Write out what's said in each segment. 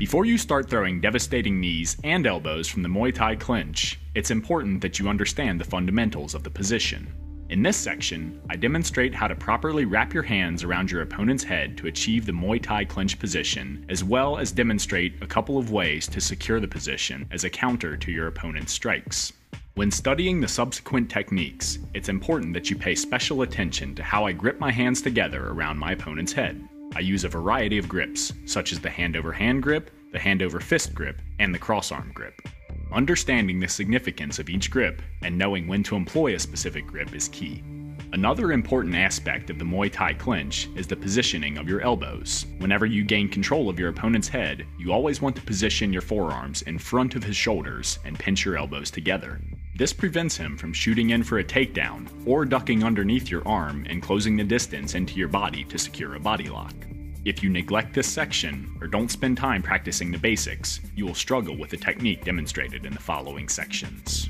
Before you start throwing devastating knees and elbows from the Muay Thai clinch, it's important that you understand the fundamentals of the position. In this section, I demonstrate how to properly wrap your hands around your opponent's head to achieve the Muay Thai clinch position, as well as demonstrate a couple of ways to secure the position as a counter to your opponent's strikes. When studying the subsequent techniques, it's important that you pay special attention to how I grip my hands together around my opponent's head. I use a variety of grips, such as the hand-over-hand grip, the hand-over-fist grip, and the cross-arm grip. Understanding the significance of each grip and knowing when to employ a specific grip is key. Another important aspect of the Muay Thai clinch is the positioning of your elbows. Whenever you gain control of your opponent's head, you always want to position your forearms in front of his shoulders and pinch your elbows together. This prevents him from shooting in for a takedown or ducking underneath your arm and closing the distance into your body to secure a body lock. If you neglect this section or don't spend time practicing the basics, you will struggle with the technique demonstrated in the following sections.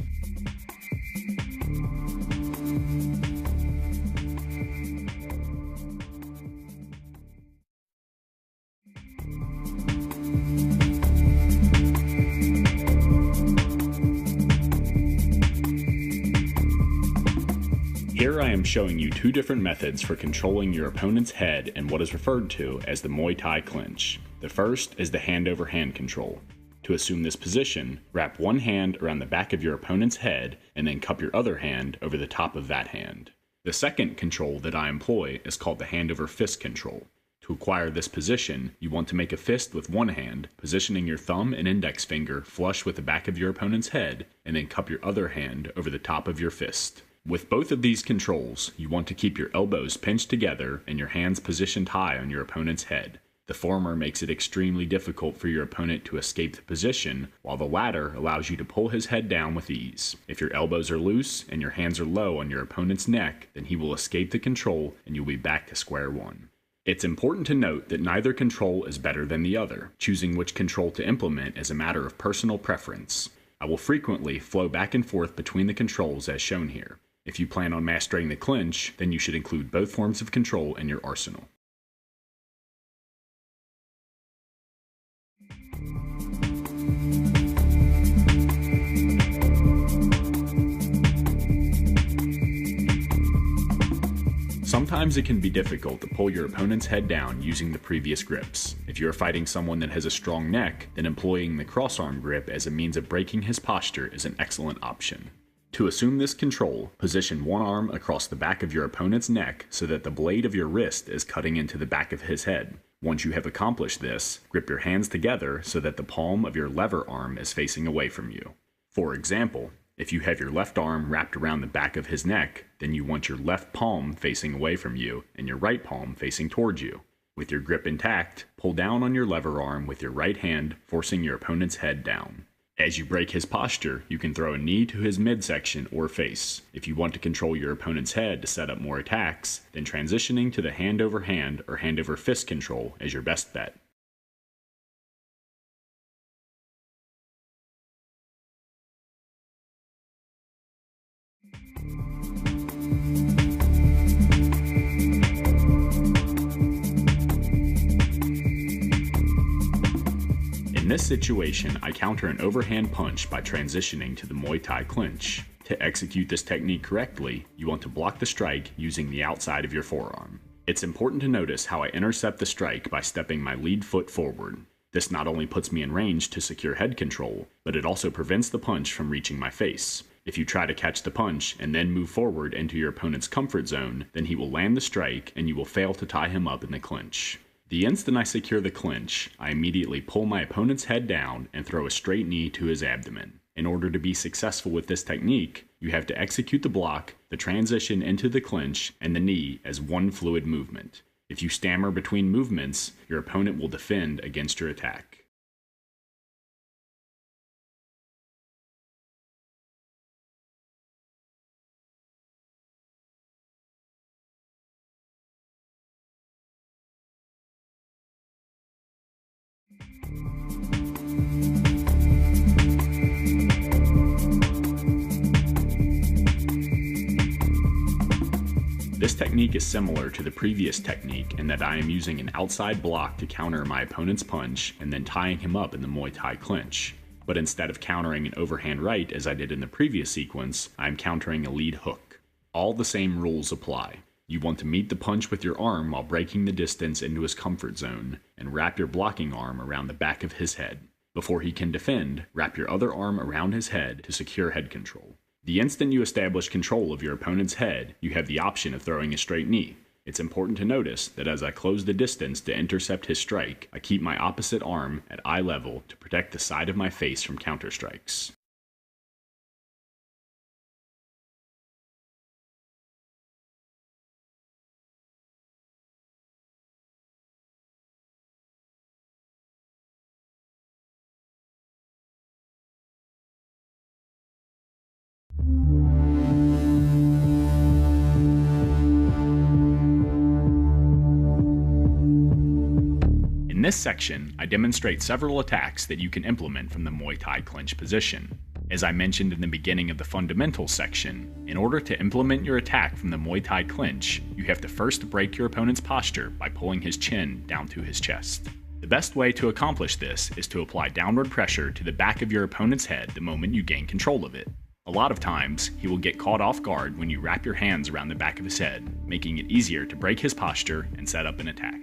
Here I am showing you two different methods for controlling your opponent's head in what is referred to as the Muay Thai clinch. The first is the hand-over-hand control. To assume this position, wrap one hand around the back of your opponent's head and then cup your other hand over the top of that hand. The second control that I employ is called the hand-over-fist control. To acquire this position, you want to make a fist with one hand, positioning your thumb and index finger flush with the back of your opponent's head, and then cup your other hand over the top of your fist. With both of these controls, you want to keep your elbows pinched together and your hands positioned high on your opponent's head. The former makes it extremely difficult for your opponent to escape the position, while the latter allows you to pull his head down with ease. If your elbows are loose and your hands are low on your opponent's neck, then he will escape the control and you'll be back to square one. It's important to note that neither control is better than the other. Choosing which control to implement is a matter of personal preference. I will frequently flow back and forth between the controls as shown here. If you plan on mastering the clinch, then you should include both forms of control in your arsenal. Sometimes it can be difficult to pull your opponent's head down using the previous grips. If you are fighting someone that has a strong neck, then employing the cross-arm grip as a means of breaking his posture is an excellent option. To assume this control, position one arm across the back of your opponent's neck so that the blade of your wrist is cutting into the back of his head. Once you have accomplished this, grip your hands together so that the palm of your lever arm is facing away from you. For example, if you have your left arm wrapped around the back of his neck, then you want your left palm facing away from you and your right palm facing towards you. With your grip intact, pull down on your lever arm with your right hand, forcing your opponent's head down. As you break his posture, you can throw a knee to his midsection or face. If you want to control your opponent's head to set up more attacks, then transitioning to the hand-over-hand or hand-over-fist control is your best bet. In this situation, I counter an overhand punch by transitioning to the Muay Thai clinch. To execute this technique correctly, you want to block the strike using the outside of your forearm. It's important to notice how I intercept the strike by stepping my lead foot forward. This not only puts me in range to secure head control, but it also prevents the punch from reaching my face. If you try to catch the punch and then move forward into your opponent's comfort zone, then he will land the strike and you will fail to tie him up in the clinch. The instant I secure the clinch, I immediately pull my opponent's head down and throw a straight knee to his abdomen. In order to be successful with this technique, you have to execute the block, the transition into the clinch, and the knee as one fluid movement. If you stammer between movements, your opponent will defend against your attack. This technique is similar to the previous technique in that I am using an outside block to counter my opponent's punch and then tying him up in the Muay Thai clinch. But instead of countering an overhand right as I did in the previous sequence, I am countering a lead hook. All the same rules apply. You want to meet the punch with your arm while breaking the distance into his comfort zone, and wrap your blocking arm around the back of his head. Before he can defend, wrap your other arm around his head to secure head control. The instant you establish control of your opponent's head, you have the option of throwing a straight knee. It's important to notice that as I close the distance to intercept his strike, I keep my opposite arm at eye level to protect the side of my face from counter strikes. In this section, I demonstrate several attacks that you can implement from the Muay Thai clinch position. As I mentioned in the beginning of the fundamentals section, in order to implement your attack from the Muay Thai clinch, you have to first break your opponent's posture by pulling his chin down to his chest. The best way to accomplish this is to apply downward pressure to the back of your opponent's head the moment you gain control of it. A lot of times, he will get caught off guard when you wrap your hands around the back of his head, making it easier to break his posture and set up an attack.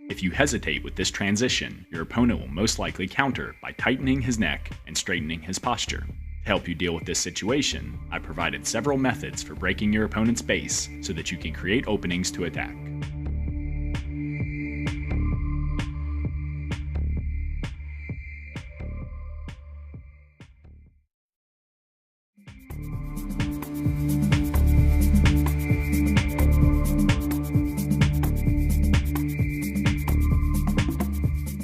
If you hesitate with this transition, your opponent will most likely counter by tightening his neck and straightening his posture. To help you deal with this situation, I provided several methods for breaking your opponent's base so that you can create openings to attack.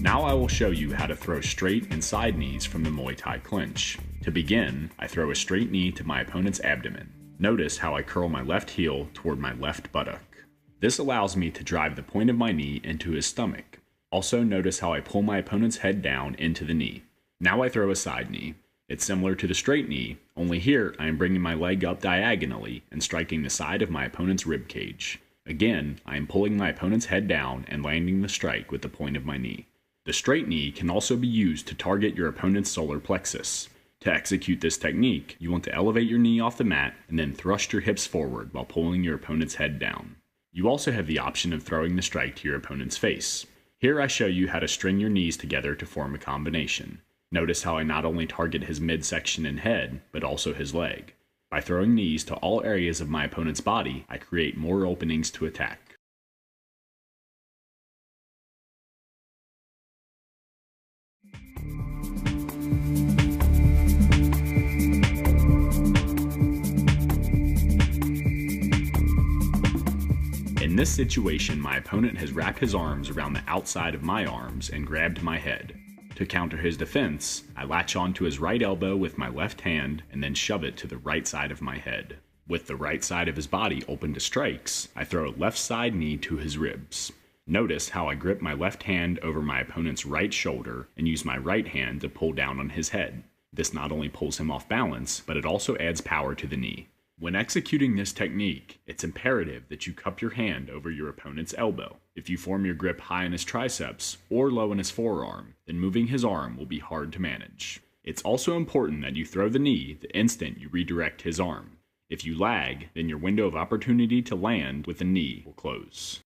Now I will show you how to throw straight and side knees from the Muay Thai clinch. To begin, I throw a straight knee to my opponent's abdomen. Notice how I curl my left heel toward my left buttock. This allows me to drive the point of my knee into his stomach. Also notice how I pull my opponent's head down into the knee. Now I throw a side knee. It's similar to the straight knee, only here I am bringing my leg up diagonally and striking the side of my opponent's rib cage. Again, I am pulling my opponent's head down and landing the strike with the point of my knee. The straight knee can also be used to target your opponent's solar plexus. To execute this technique, you want to elevate your knee off the mat and then thrust your hips forward while pulling your opponent's head down. You also have the option of throwing the strike to your opponent's face. Here I show you how to string your knees together to form a combination. Notice how I not only target his midsection and head, but also his leg. By throwing knees to all areas of my opponent's body, I create more openings to attack. In this situation, my opponent has wrapped his arms around the outside of my arms and grabbed my head. To counter his defense, I latch onto his right elbow with my left hand and then shove it to the right side of my head. With the right side of his body open to strikes, I throw a left side knee to his ribs. Notice how I grip my left hand over my opponent's right shoulder and use my right hand to pull down on his head. This not only pulls him off balance, but it also adds power to the knee. When executing this technique, it's imperative that you cup your hand over your opponent's elbow. If you form your grip high in his triceps or low in his forearm, then moving his arm will be hard to manage. It's also important that you throw the knee the instant you redirect his arm. If you lag, then your window of opportunity to land with the knee will close.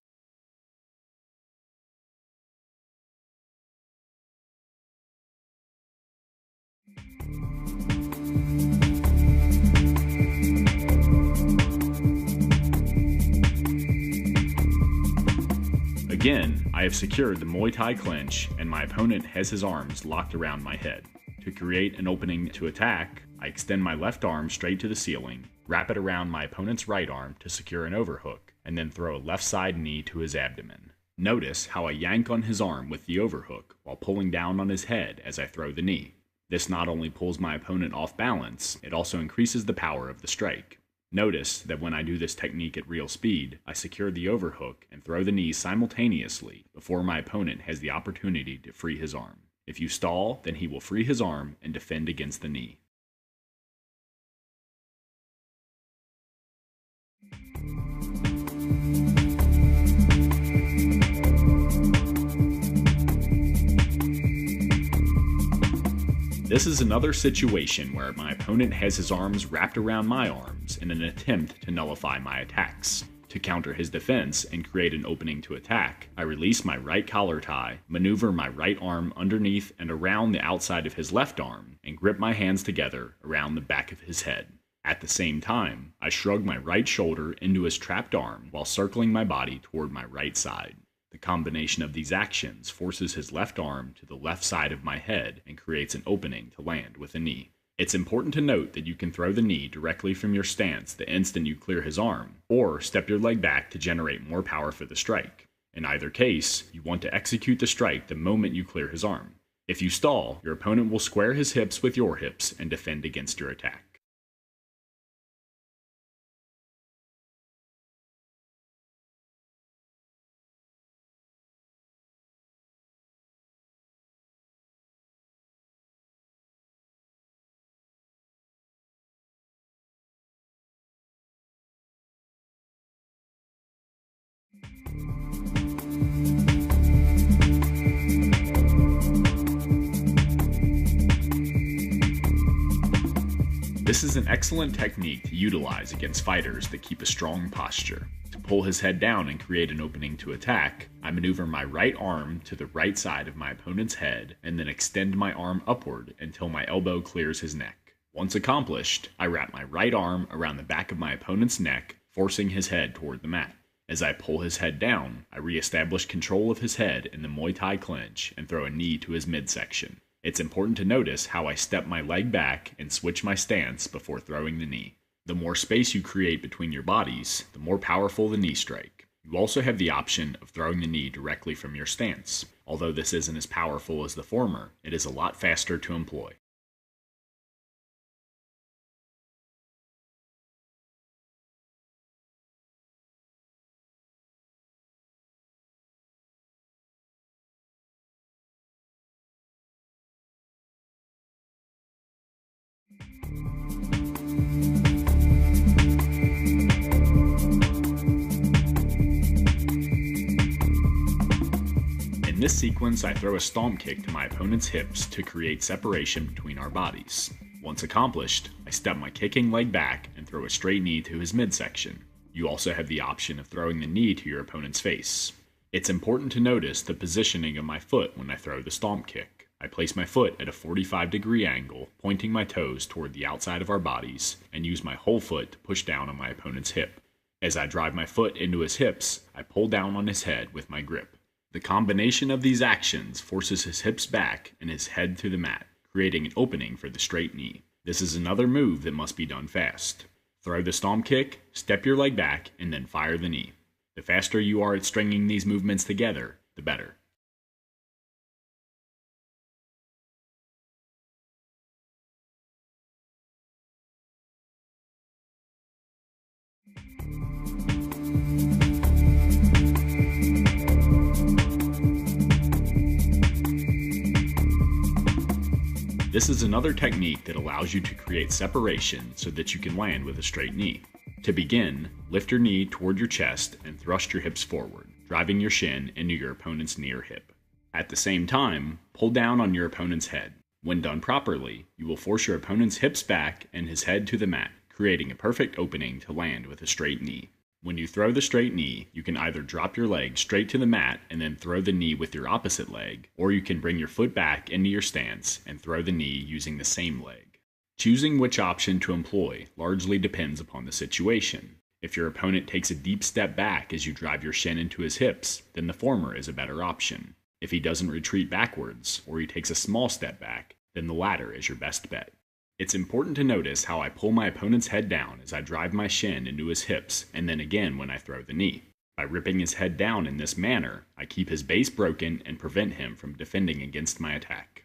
Again, I have secured the Muay Thai clinch and my opponent has his arms locked around my head. To create an opening to attack, I extend my left arm straight to the ceiling, wrap it around my opponent's right arm to secure an overhook, and then throw a left side knee to his abdomen. Notice how I yank on his arm with the overhook while pulling down on his head as I throw the knee. This not only pulls my opponent off balance, it also increases the power of the strike. Notice that when I do this technique at real speed, I secure the overhook and throw the knee simultaneously before my opponent has the opportunity to free his arm. If you stall, then he will free his arm and defend against the knee. This is another situation where my opponent has his arms wrapped around my arms in an attempt to nullify my attacks. To counter his defense and create an opening to attack, I release my right collar tie, maneuver my right arm underneath and around the outside of his left arm, and grip my hands together around the back of his head. At the same time, I shrug my right shoulder into his trapped arm while circling my body toward my right side. The combination of these actions forces his left arm to the left side of my head and creates an opening to land with a knee. It's important to note that you can throw the knee directly from your stance the instant you clear his arm, or step your leg back to generate more power for the strike. In either case, you want to execute the strike the moment you clear his arm. If you stall, your opponent will square his hips with your hips and defend against your attack. This is an excellent technique to utilize against fighters that keep a strong posture. To pull his head down and create an opening to attack, I maneuver my right arm to the right side of my opponent's head and then extend my arm upward until my elbow clears his neck. Once accomplished, I wrap my right arm around the back of my opponent's neck, forcing his head toward the mat. As I pull his head down, I re-establish control of his head in the Muay Thai clinch and throw a knee to his midsection. It's important to notice how I step my leg back and switch my stance before throwing the knee. The more space you create between your bodies, the more powerful the knee strike. You also have the option of throwing the knee directly from your stance. Although this isn't as powerful as the former, it is a lot faster to employ. In this sequence, I throw a stomp kick to my opponent's hips to create separation between our bodies. Once accomplished, I step my kicking leg back and throw a straight knee to his midsection. You also have the option of throwing the knee to your opponent's face. It's important to notice the positioning of my foot when I throw the stomp kick. I place my foot at a 45-degree angle, pointing my toes toward the outside of our bodies, and use my whole foot to push down on my opponent's hip. As I drive my foot into his hips, I pull down on his head with my grip. The combination of these actions forces his hips back and his head to the mat, creating an opening for the straight knee. This is another move that must be done fast. Throw the stomp kick, step your leg back, and then fire the knee. The faster you are at stringing these movements together, the better. This is another technique that allows you to create separation so that you can land with a straight knee. To begin, lift your knee toward your chest and thrust your hips forward, driving your shin into your opponent's knee or hip. At the same time, pull down on your opponent's head. When done properly, you will force your opponent's hips back and his head to the mat, creating a perfect opening to land with a straight knee. When you throw the straight knee, you can either drop your leg straight to the mat and then throw the knee with your opposite leg, or you can bring your foot back into your stance and throw the knee using the same leg. Choosing which option to employ largely depends upon the situation. If your opponent takes a deep step back as you drive your shin into his hips, then the former is a better option. If he doesn't retreat backwards, or he takes a small step back, then the latter is your best bet. It's important to notice how I pull my opponent's head down as I drive my shin into his hips, and then again when I throw the knee. By ripping his head down in this manner, I keep his base broken and prevent him from defending against my attack.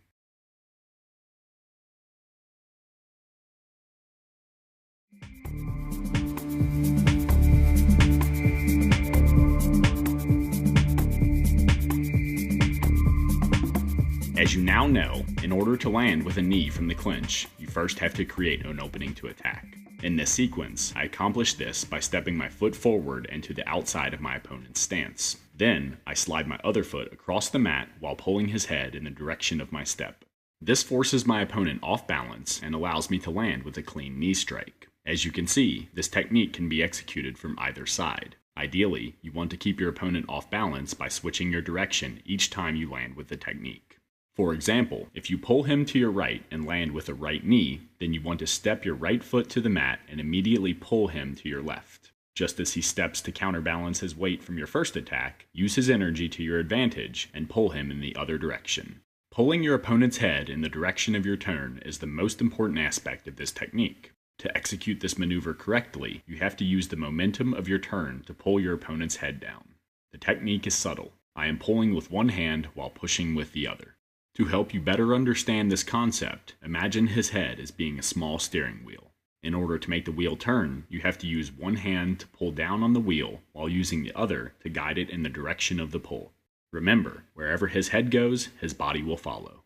As you now know, in order to land with a knee from the clinch, you first have to create an opening to attack. In this sequence, I accomplish this by stepping my foot forward and to the outside of my opponent's stance. Then, I slide my other foot across the mat while pulling his head in the direction of my step. This forces my opponent off balance and allows me to land with a clean knee strike. As you can see, this technique can be executed from either side. Ideally, you want to keep your opponent off balance by switching your direction each time you land with the technique. For example, if you pull him to your right and land with a right knee, then you want to step your right foot to the mat and immediately pull him to your left. Just as he steps to counterbalance his weight from your first attack, use his energy to your advantage and pull him in the other direction. Pulling your opponent's head in the direction of your turn is the most important aspect of this technique. To execute this maneuver correctly, you have to use the momentum of your turn to pull your opponent's head down. The technique is subtle. I am pulling with one hand while pushing with the other. To help you better understand this concept, imagine his head as being a small steering wheel. In order to make the wheel turn, you have to use one hand to pull down on the wheel while using the other to guide it in the direction of the pull. Remember, wherever his head goes, his body will follow.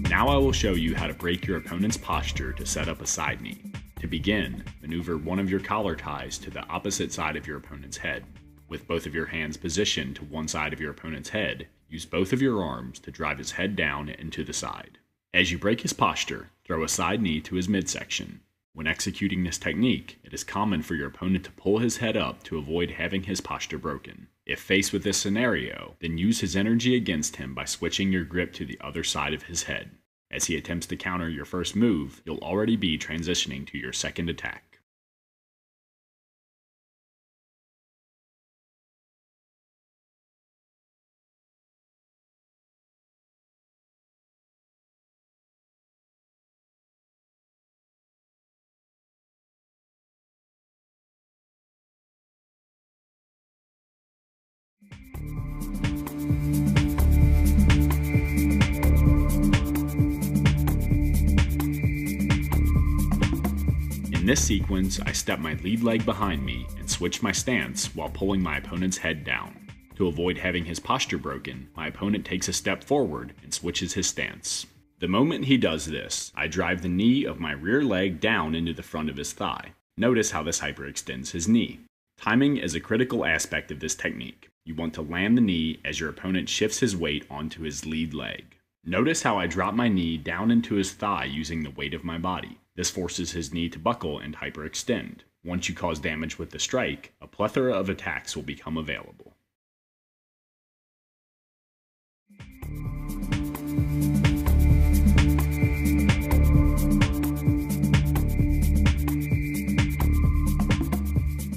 Now I will show you how to break your opponent's posture to set up a side knee. To begin, maneuver one of your collar ties to the opposite side of your opponent's head. With both of your hands positioned to one side of your opponent's head, use both of your arms to drive his head down and to the side. As you break his posture, throw a side knee to his midsection. When executing this technique, it is common for your opponent to pull his head up to avoid having his posture broken. If faced with this scenario, then use his energy against him by switching your grip to the other side of his head. As he attempts to counter your first move, you'll already be transitioning to your second attack. In this sequence, I step my lead leg behind me and switch my stance while pulling my opponent's head down. To avoid having his posture broken, my opponent takes a step forward and switches his stance. The moment he does this, I drive the knee of my rear leg down into the front of his thigh. Notice how this hyperextends his knee. Timing is a critical aspect of this technique. You want to land the knee as your opponent shifts his weight onto his lead leg. Notice how I drop my knee down into his thigh using the weight of my body. This forces his knee to buckle and hyperextend. Once you cause damage with the strike, a plethora of attacks will become available.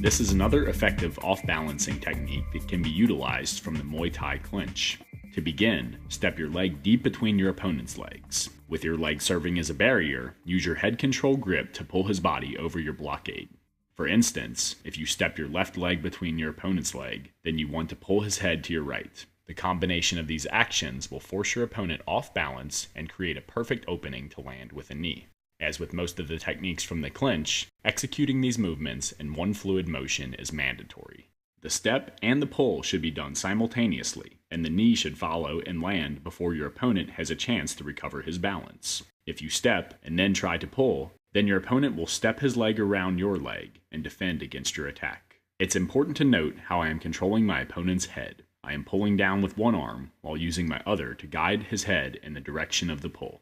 This is another effective off-balancing technique that can be utilized from the Muay Thai clinch. To begin, step your leg deep between your opponent's legs. With your leg serving as a barrier, use your head control grip to pull his body over your blockade. For instance, if you step your left leg between your opponent's leg, then you want to pull his head to your right. The combination of these actions will force your opponent off balance and create a perfect opening to land with a knee. As with most of the techniques from the clinch, executing these movements in one fluid motion is mandatory. The step and the pull should be done simultaneously, and the knee should follow and land before your opponent has a chance to recover his balance. If you step and then try to pull, then your opponent will step his leg around your leg and defend against your attack. It's important to note how I am controlling my opponent's head. I am pulling down with one arm while using my other to guide his head in the direction of the pull.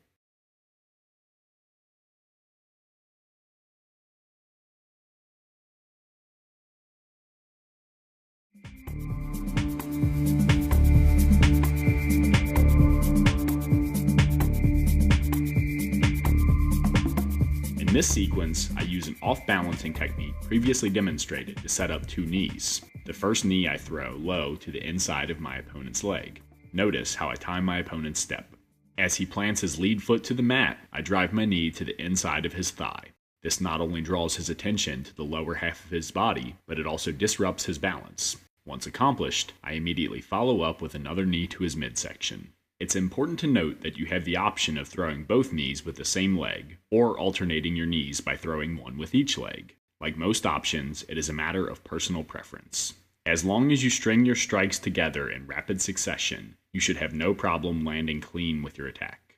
In this sequence, I use an off-balancing technique previously demonstrated to set up two knees. The first knee I throw low to the inside of my opponent's leg. Notice how I time my opponent's step. As he plants his lead foot to the mat, I drive my knee to the inside of his thigh. This not only draws his attention to the lower half of his body, but it also disrupts his balance. Once accomplished, I immediately follow up with another knee to his midsection. It's important to note that you have the option of throwing both knees with the same leg, or alternating your knees by throwing one with each leg. Like most options, it is a matter of personal preference. As long as you string your strikes together in rapid succession, you should have no problem landing clean with your attack.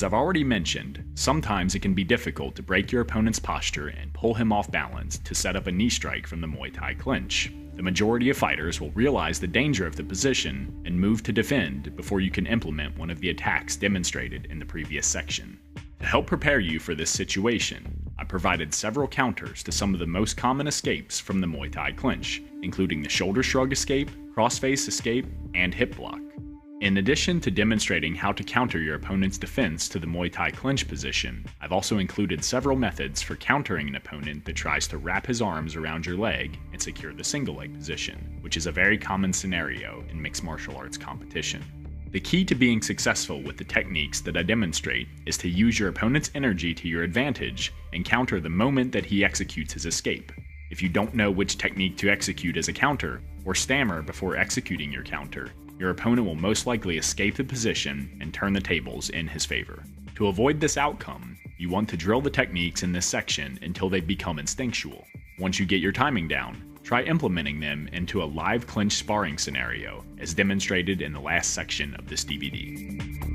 As I've already mentioned, sometimes it can be difficult to break your opponent's posture and pull him off balance to set up a knee strike from the Muay Thai clinch. The majority of fighters will realize the danger of the position and move to defend before you can implement one of the attacks demonstrated in the previous section. To help prepare you for this situation, I provided several counters to some of the most common escapes from the Muay Thai clinch, including the shoulder shrug escape, crossface escape, and hip block. In addition to demonstrating how to counter your opponent's defense to the Muay Thai clinch position, I've also included several methods for countering an opponent that tries to wrap his arms around your leg and secure the single leg position, which is a very common scenario in mixed martial arts competition. The key to being successful with the techniques that I demonstrate is to use your opponent's energy to your advantage and counter the moment that he executes his escape. If you don't know which technique to execute as a counter, or stammer before executing your counter, your opponent will most likely escape the position and turn the tables in his favor. To avoid this outcome, you want to drill the techniques in this section until they become instinctual. Once you get your timing down, try implementing them into a live clinch sparring scenario, as demonstrated in the last section of this DVD.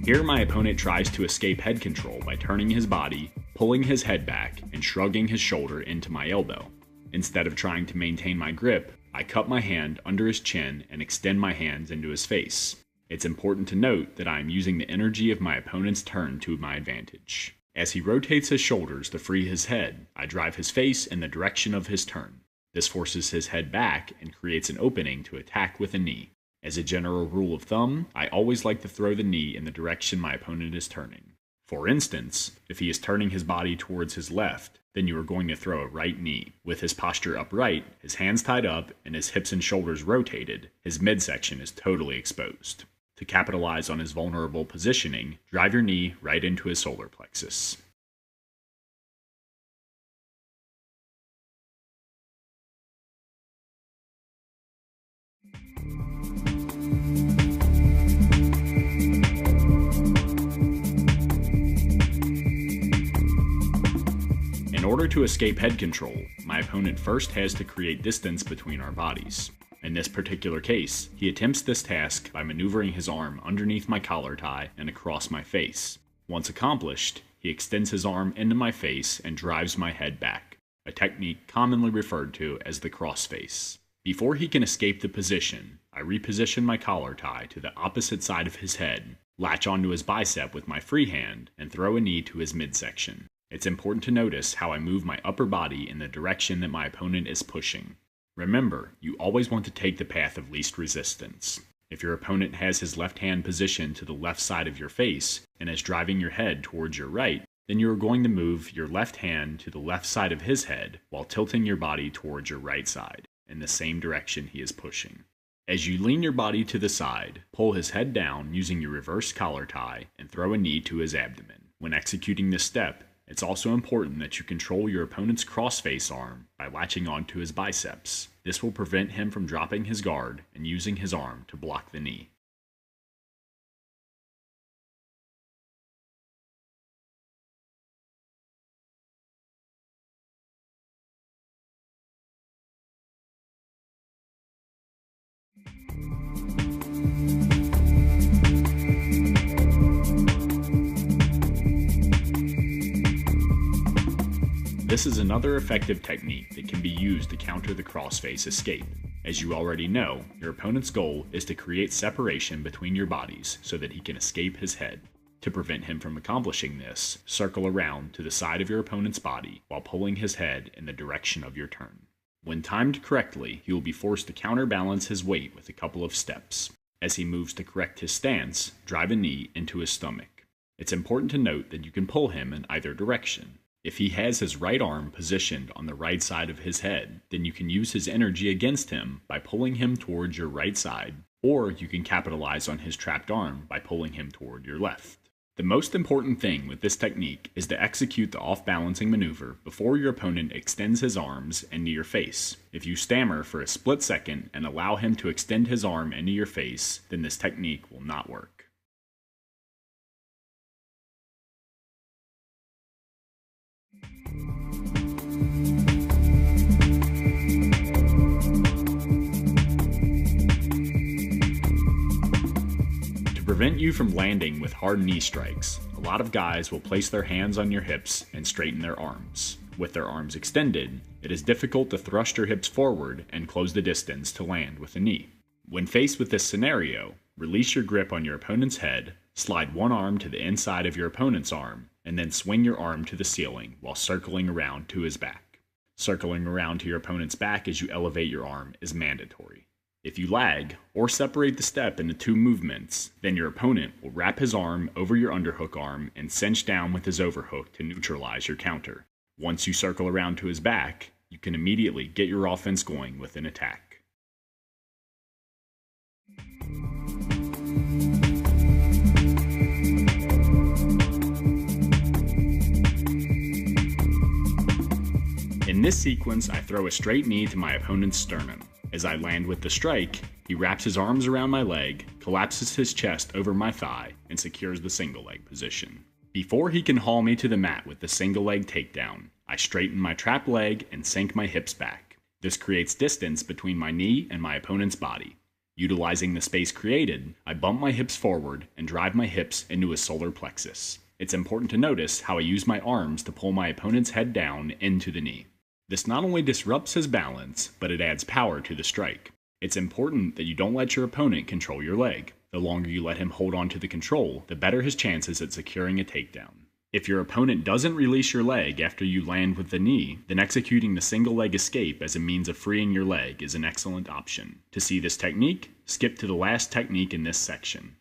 Here my opponent tries to escape head control by turning his body, pulling his head back, and shrugging his shoulder into my elbow. Instead of trying to maintain my grip, I cup my hand under his chin and extend my hands into his face. It's important to note that I am using the energy of my opponent's turn to my advantage. As he rotates his shoulders to free his head, I drive his face in the direction of his turn. This forces his head back and creates an opening to attack with a knee. As a general rule of thumb, I always like to throw the knee in the direction my opponent is turning. For instance, if he is turning his body towards his left, then you are going to throw a right knee. With his posture upright, his hands tied up, and his hips and shoulders rotated, his midsection is totally exposed. To capitalize on his vulnerable positioning, drive your knee right into his solar plexus. In order to escape head control, my opponent first has to create distance between our bodies. In this particular case, he attempts this task by maneuvering his arm underneath my collar tie and across my face. Once accomplished, he extends his arm into my face and drives my head back, a technique commonly referred to as the crossface. Before he can escape the position, I reposition my collar tie to the opposite side of his head, latch onto his bicep with my free hand, and throw a knee to his midsection. It's important to notice how I move my upper body in the direction that my opponent is pushing. Remember, you always want to take the path of least resistance. If your opponent has his left hand positioned to the left side of your face and is driving your head towards your right, then you are going to move your left hand to the left side of his head while tilting your body towards your right side, in the same direction he is pushing. As you lean your body to the side, pull his head down using your reverse collar tie and throw a knee to his abdomen. When executing this step, it's also important that you control your opponent's crossface arm by latching onto his biceps. This will prevent him from dropping his guard and using his arm to block the knee. This is another effective technique that can be used to counter the crossface escape. As you already know, your opponent's goal is to create separation between your bodies so that he can escape his head. To prevent him from accomplishing this, circle around to the side of your opponent's body while pulling his head in the direction of your turn. When timed correctly, he will be forced to counterbalance his weight with a couple of steps. As he moves to correct his stance, drive a knee into his stomach. It's important to note that you can pull him in either direction. If he has his right arm positioned on the right side of his head, then you can use his energy against him by pulling him towards your right side, or you can capitalize on his trapped arm by pulling him toward your left. The most important thing with this technique is to execute the off-balancing maneuver before your opponent extends his arms into your face. If you stammer for a split second and allow him to extend his arm into your face, then this technique will not work. prevent you from landing with hard knee strikes, a lot of guys will place their hands on your hips and straighten their arms. With their arms extended, it is difficult to thrust your hips forward and close the distance to land with a knee. When faced with this scenario, release your grip on your opponent's head, slide one arm to the inside of your opponent's arm, and then swing your arm to the ceiling while circling around to his back. Circling around to your opponent's back as you elevate your arm is mandatory. If you lag, or separate the step into two movements, then your opponent will wrap his arm over your underhook arm and cinch down with his overhook to neutralize your counter. Once you circle around to his back, you can immediately get your offense going with an attack. In this sequence, I throw a straight knee to my opponent's sternum. As I land with the strike, he wraps his arms around my leg, collapses his chest over my thigh, and secures the single leg position. Before he can haul me to the mat with the single leg takedown, I straighten my trap leg and sink my hips back. This creates distance between my knee and my opponent's body. Utilizing the space created, I bump my hips forward and drive my hips into his solar plexus. It's important to notice how I use my arms to pull my opponent's head down into the knee. This not only disrupts his balance, but it adds power to the strike. It's important that you don't let your opponent control your leg. The longer you let him hold on to the control, the better his chances at securing a takedown. If your opponent doesn't release your leg after you land with the knee, then executing the single leg escape as a means of freeing your leg is an excellent option. To see this technique, skip to the last technique in this section.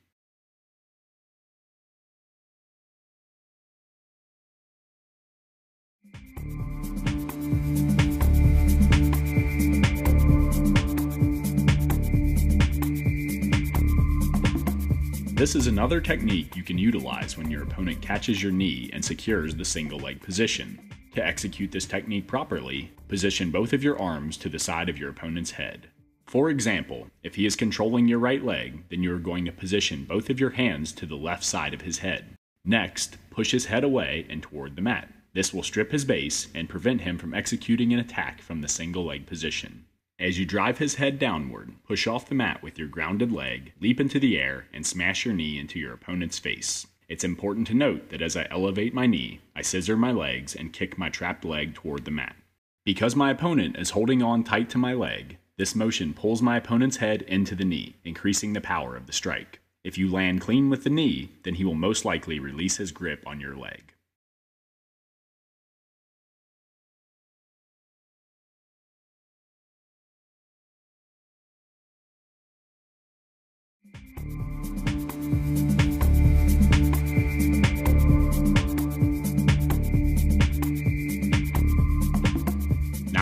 This is another technique you can utilize when your opponent catches your knee and secures the single leg position. To execute this technique properly, position both of your arms to the side of your opponent's head. For example, if he is controlling your right leg, then you are going to position both of your hands to the left side of his head. Next, push his head away and toward the mat. This will strip his base and prevent him from executing an attack from the single leg position. As you drive his head downward, push off the mat with your grounded leg, leap into the air, and smash your knee into your opponent's face. It's important to note that as I elevate my knee, I scissor my legs and kick my trapped leg toward the mat. Because my opponent is holding on tight to my leg, this motion pulls my opponent's head into the knee, increasing the power of the strike. If you land clean with the knee, then he will most likely release his grip on your leg.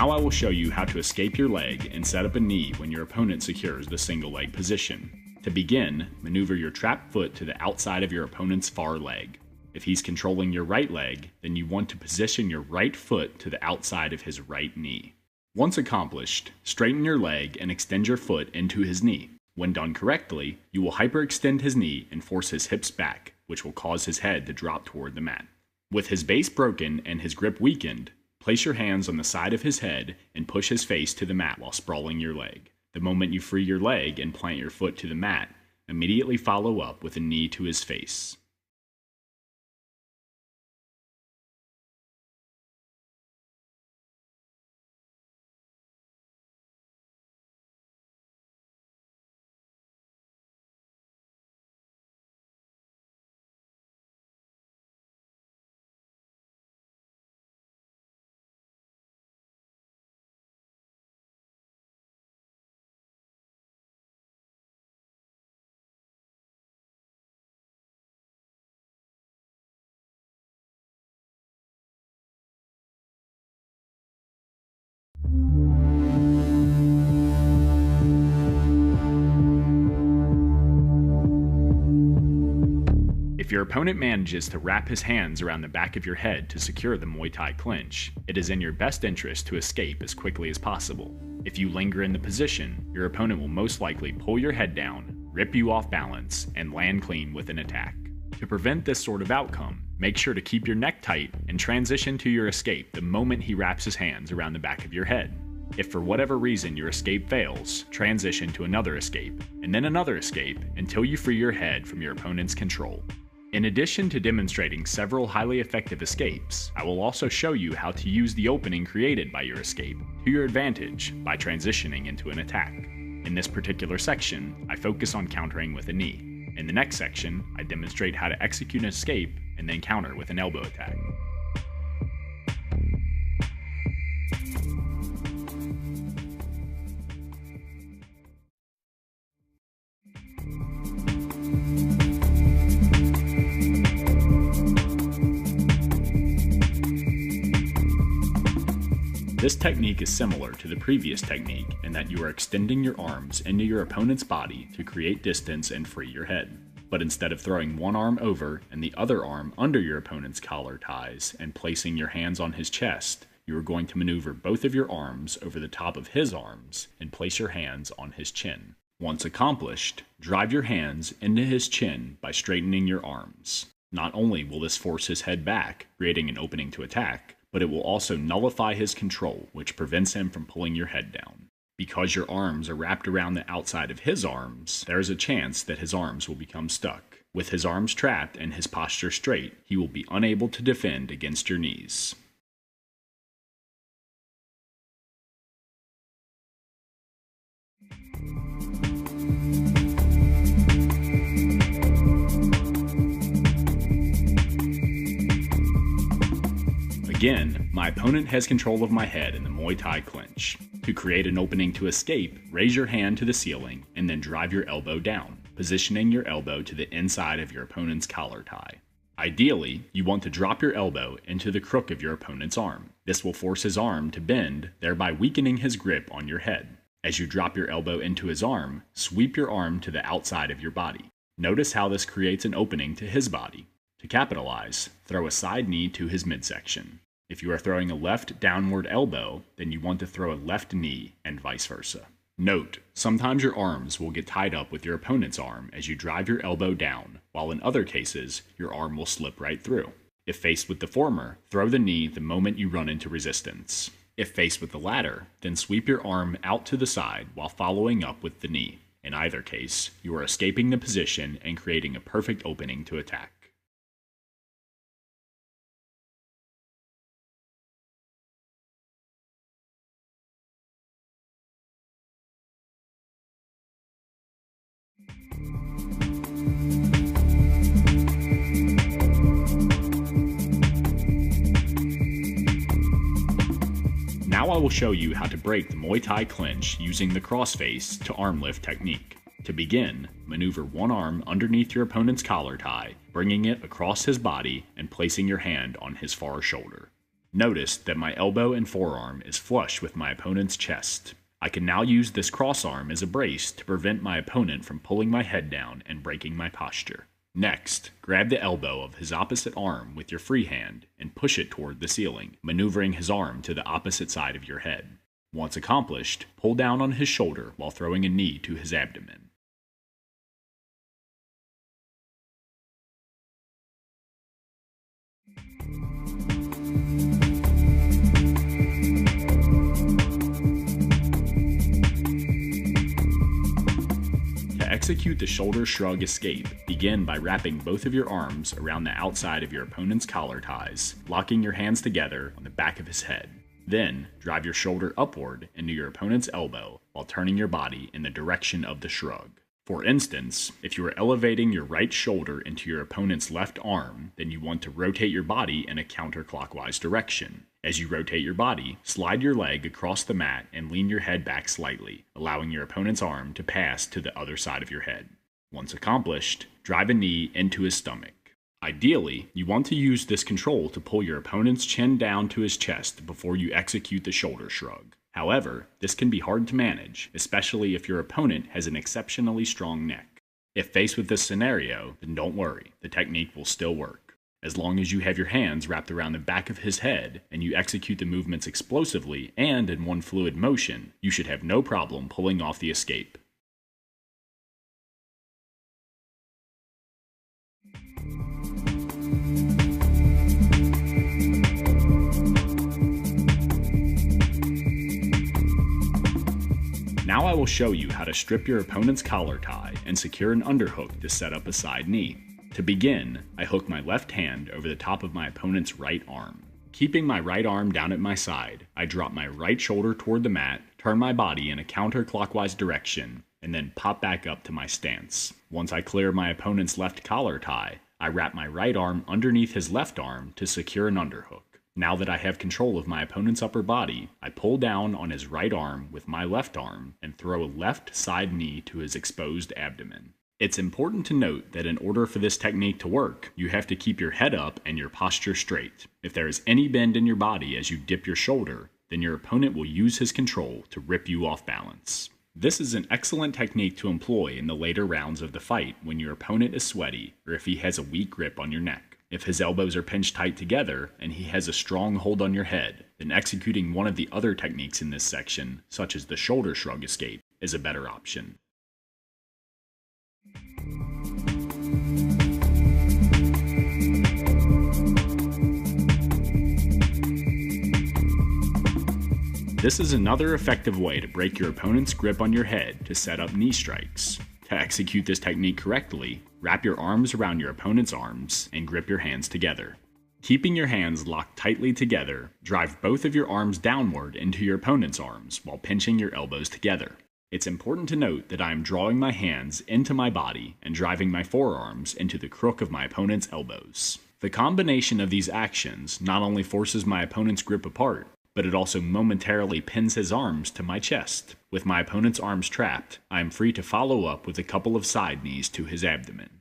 Now I will show you how to escape your leg and set up a knee when your opponent secures the single leg position. To begin, maneuver your trapped foot to the outside of your opponent's far leg. If he's controlling your right leg, then you want to position your right foot to the outside of his right knee. Once accomplished, straighten your leg and extend your foot into his knee. When done correctly, you will hyperextend his knee and force his hips back, which will cause his head to drop toward the mat. With his base broken and his grip weakened, place your hands on the side of his head and push his face to the mat while sprawling your leg. The moment you free your leg and plant your foot to the mat, immediately follow up with a knee to his face. If your opponent manages to wrap his hands around the back of your head to secure the Muay Thai clinch, it is in your best interest to escape as quickly as possible. If you linger in the position, your opponent will most likely pull your head down, rip you off balance, and land clean with an attack. To prevent this sort of outcome, make sure to keep your neck tight and transition to your escape the moment he wraps his hands around the back of your head. If for whatever reason your escape fails, transition to another escape, and then another escape until you free your head from your opponent's control. In addition to demonstrating several highly effective escapes, I will also show you how to use the opening created by your escape to your advantage by transitioning into an attack. In this particular section, I focus on countering with a knee. In the next section, I demonstrate how to execute an escape and then counter with an elbow attack. This technique is similar to the previous technique in that you are extending your arms into your opponent's body to create distance and free your head. But instead of throwing one arm over and the other arm under your opponent's collar ties and placing your hands on his chest, you are going to maneuver both of your arms over the top of his arms and place your hands on his chin. Once accomplished, drive your hands into his chin by straightening your arms. Not only will this force his head back, creating an opening to attack, but it will also nullify his control, which prevents him from pulling your head down. Because your arms are wrapped around the outside of his arms, there is a chance that his arms will become stuck. With his arms trapped and his posture straight, he will be unable to defend against your knees. Again, my opponent has control of my head in the Muay Thai clinch. To create an opening to escape, raise your hand to the ceiling and then drive your elbow down, positioning your elbow to the inside of your opponent's collar tie. Ideally, you want to drop your elbow into the crook of your opponent's arm. This will force his arm to bend, thereby weakening his grip on your head. As you drop your elbow into his arm, sweep your arm to the outside of your body. Notice how this creates an opening to his body. To capitalize, throw a side knee to his midsection. If you are throwing a left downward elbow, then you want to throw a left knee and vice versa. Note, sometimes your arms will get tied up with your opponent's arm as you drive your elbow down, while in other cases, your arm will slip right through. If faced with the former, throw the knee the moment you run into resistance. If faced with the latter, then sweep your arm out to the side while following up with the knee. In either case, you are escaping the position and creating a perfect opening to attack. Now I will show you how to break the Muay Thai clinch using the crossface to arm lift technique. To begin, maneuver one arm underneath your opponent's collar tie, bringing it across his body and placing your hand on his far shoulder. Notice that my elbow and forearm is flush with my opponent's chest. I can now use this cross arm as a brace to prevent my opponent from pulling my head down and breaking my posture. Next, grab the elbow of his opposite arm with your free hand and push it toward the ceiling, maneuvering his arm to the opposite side of your head. Once accomplished, pull down on his shoulder while throwing a knee to his abdomen. To execute the shoulder shrug escape, begin by wrapping both of your arms around the outside of your opponent's collar ties, locking your hands together on the back of his head. Then, drive your shoulder upward into your opponent's elbow while turning your body in the direction of the shrug. For instance, if you are elevating your right shoulder into your opponent's left arm, then you want to rotate your body in a counterclockwise direction. As you rotate your body, slide your leg across the mat and lean your head back slightly, allowing your opponent's arm to pass to the other side of your head. Once accomplished, drive a knee into his stomach. Ideally, you want to use this control to pull your opponent's chin down to his chest before you execute the shoulder shrug. However, this can be hard to manage, especially if your opponent has an exceptionally strong neck. If faced with this scenario, then don't worry, the technique will still work. As long as you have your hands wrapped around the back of his head and you execute the movements explosively and in one fluid motion, you should have no problem pulling off the escape. Now I will show you how to strip your opponent's collar tie and secure an underhook to set up a side knee. To begin, I hook my left hand over the top of my opponent's right arm. Keeping my right arm down at my side, I drop my right shoulder toward the mat, turn my body in a counterclockwise direction, and then pop back up to my stance. Once I clear my opponent's left collar tie, I wrap my right arm underneath his left arm to secure an underhook. Now that I have control of my opponent's upper body, I pull down on his right arm with my left arm and throw a left side knee to his exposed abdomen. It's important to note that in order for this technique to work, you have to keep your head up and your posture straight. If there is any bend in your body as you dip your shoulder, then your opponent will use his control to rip you off balance. This is an excellent technique to employ in the later rounds of the fight when your opponent is sweaty or if he has a weak grip on your neck. If his elbows are pinched tight together and he has a strong hold on your head, then executing one of the other techniques in this section, such as the shoulder shrug escape, is a better option. This is another effective way to break your opponent's grip on your head to set up knee strikes. To execute this technique correctly, wrap your arms around your opponent's arms and grip your hands together. Keeping your hands locked tightly together, drive both of your arms downward into your opponent's arms while pinching your elbows together. It's important to note that I am drawing my hands into my body and driving my forearms into the crook of my opponent's elbows. The combination of these actions not only forces my opponent's grip apart, but it also momentarily pins his arms to my chest. With my opponent's arms trapped, I am free to follow up with a couple of side knees to his abdomen.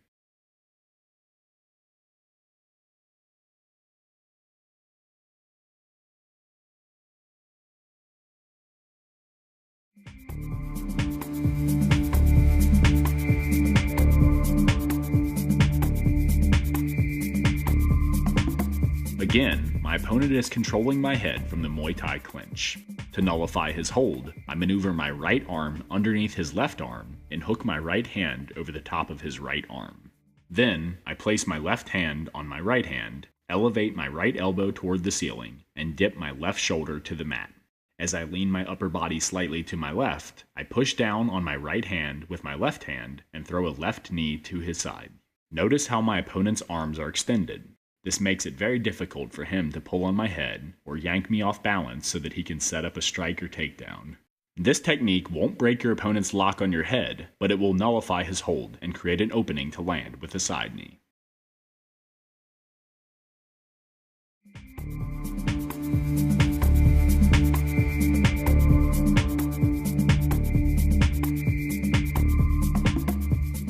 Again, my opponent is controlling my head from the Muay Thai clinch. To nullify his hold, I maneuver my right arm underneath his left arm and hook my right hand over the top of his right arm. Then, I place my left hand on my right hand, elevate my right elbow toward the ceiling, and dip my left shoulder to the mat. As I lean my upper body slightly to my left, I push down on my right hand with my left hand and throw a left knee to his side. Notice how my opponent's arms are extended. This makes it very difficult for him to pull on my head or yank me off balance so that he can set up a strike or takedown. This technique won't break your opponent's lock on your head, but it will nullify his hold and create an opening to land with a side knee.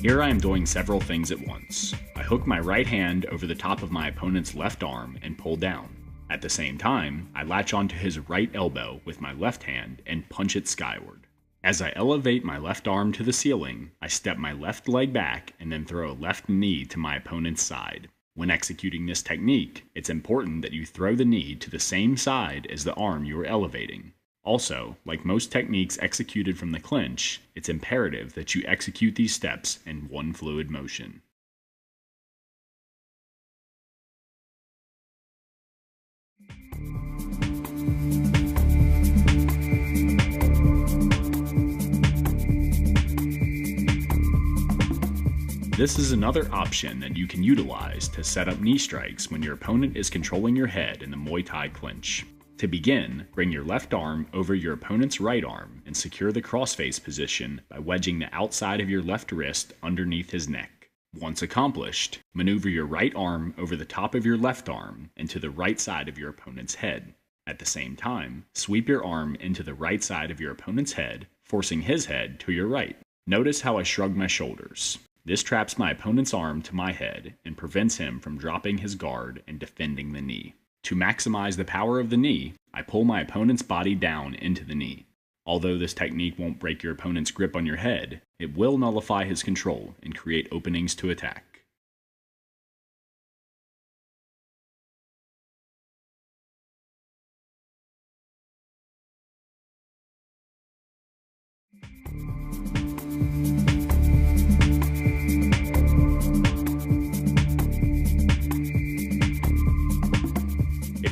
Here I am doing several things at once. I hook my right hand over the top of my opponent's left arm and pull down. At the same time, I latch onto his right elbow with my left hand and punch it skyward. As I elevate my left arm to the ceiling, I step my left leg back and then throw a left knee to my opponent's side. When executing this technique, it's important that you throw the knee to the same side as the arm you are elevating. Also, like most techniques executed from the clinch, it's imperative that you execute these steps in one fluid motion. This is another option that you can utilize to set up knee strikes when your opponent is controlling your head in the Muay Thai clinch. To begin, bring your left arm over your opponent's right arm and secure the crossface position by wedging the outside of your left wrist underneath his neck. Once accomplished, maneuver your right arm over the top of your left arm and to the right side of your opponent's head. At the same time, sweep your arm into the right side of your opponent's head, forcing his head to your right. Notice how I shrug my shoulders. This traps my opponent's arm to my head and prevents him from dropping his guard and defending the knee. To maximize the power of the knee, I pull my opponent's body down into the knee. Although this technique won't break your opponent's grip on your head, it will nullify his control and create openings to attack.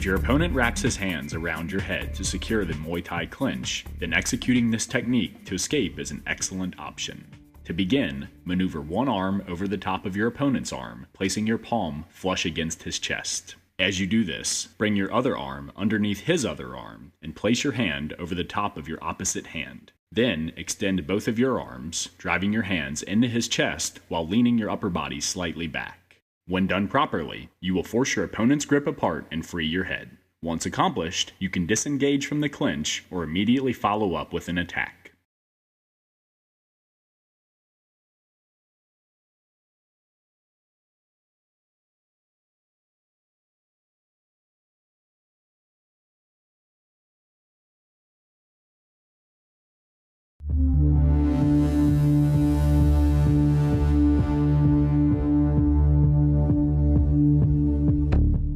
If your opponent wraps his hands around your head to secure the Muay Thai clinch, then executing this technique to escape is an excellent option. To begin, maneuver one arm over the top of your opponent's arm, placing your palm flush against his chest. As you do this, bring your other arm underneath his other arm and place your hand over the top of your opposite hand. Then extend both of your arms, driving your hands into his chest while leaning your upper body slightly back. When done properly, you will force your opponent's grip apart and free your head. Once accomplished, you can disengage from the clinch or immediately follow up with an attack.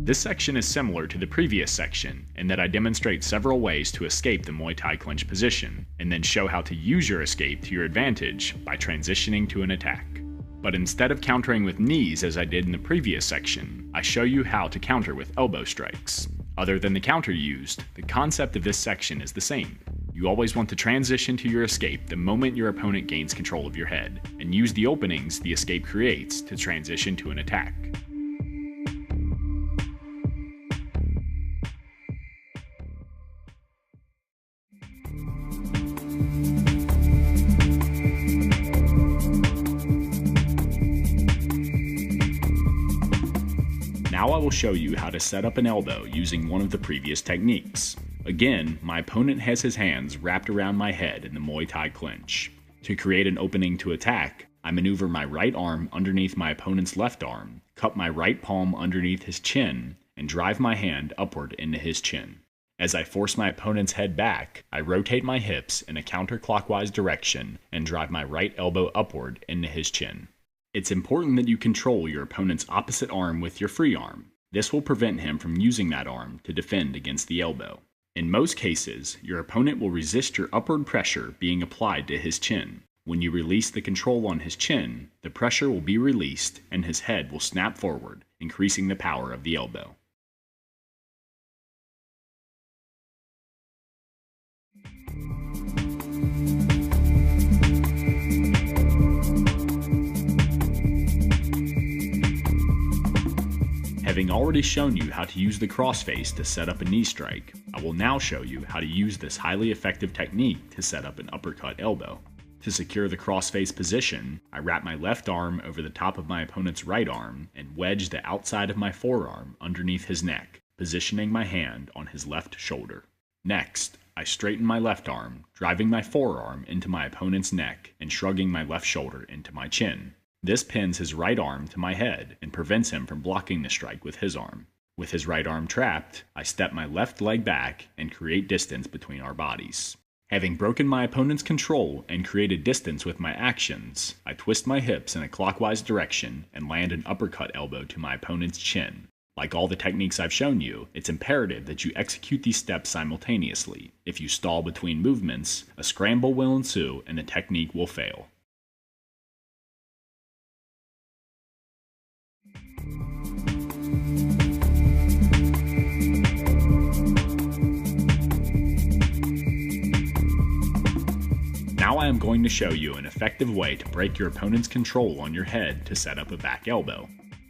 This section is similar to the previous section in that I demonstrate several ways to escape the Muay Thai clinch position, and then show how to use your escape to your advantage by transitioning to an attack. But instead of countering with knees as I did in the previous section, I show you how to counter with elbow strikes. Other than the counter used, the concept of this section is the same. You always want to transition to your escape the moment your opponent gains control of your head, and use the openings the escape creates to transition to an attack. Now I will show you how to set up an elbow using one of the previous techniques. Again, my opponent has his hands wrapped around my head in the Muay Thai clinch. To create an opening to attack, I maneuver my right arm underneath my opponent's left arm, cup my right palm underneath his chin, and drive my hand upward into his chin. As I force my opponent's head back, I rotate my hips in a counterclockwise direction and drive my right elbow upward into his chin. It's important that you control your opponent's opposite arm with your free arm. This will prevent him from using that arm to defend against the elbow. In most cases, your opponent will resist your upward pressure being applied to his chin. When you release the control on his chin, the pressure will be released and his head will snap forward, increasing the power of the elbow. Having already shown you how to use the crossface to set up a knee strike, I will now show you how to use this highly effective technique to set up an uppercut elbow. To secure the crossface position, I wrap my left arm over the top of my opponent's right arm and wedge the outside of my forearm underneath his neck, positioning my hand on his left shoulder. Next, I straighten my left arm, driving my forearm into my opponent's neck and shrugging my left shoulder into my chin. This pins his right arm to my head and prevents him from blocking the strike with his arm. With his right arm trapped, I step my left leg back and create distance between our bodies. Having broken my opponent's control and created distance with my actions, I twist my hips in a clockwise direction and land an uppercut elbow to my opponent's chin. Like all the techniques I've shown you, it's imperative that you execute these steps simultaneously. If you stall between movements, a scramble will ensue and the technique will fail. Now I am going to show you an effective way to break your opponent's control on your head to set up a back elbow.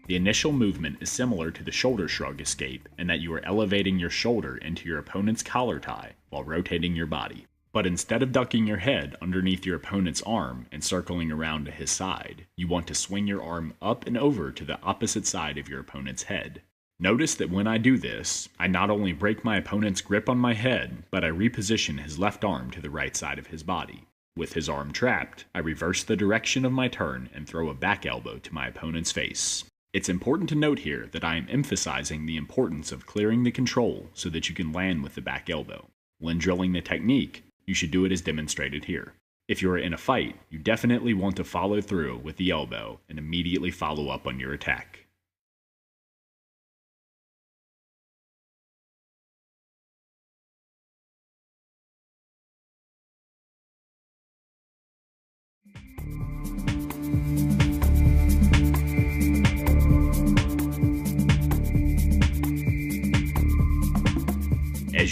The initial movement is similar to the shoulder shrug escape in that you are elevating your shoulder into your opponent's collar tie while rotating your body. But instead of ducking your head underneath your opponent's arm and circling around to his side, you want to swing your arm up and over to the opposite side of your opponent's head. Notice that when I do this, I not only break my opponent's grip on my head, but I reposition his left arm to the right side of his body. With his arm trapped, I reverse the direction of my turn and throw a back elbow to my opponent's face. It's important to note here that I am emphasizing the importance of clearing the control so that you can land with the back elbow. When drilling the technique, you should do it as demonstrated here. If you are in a fight, you definitely want to follow through with the elbow and immediately follow up on your attack.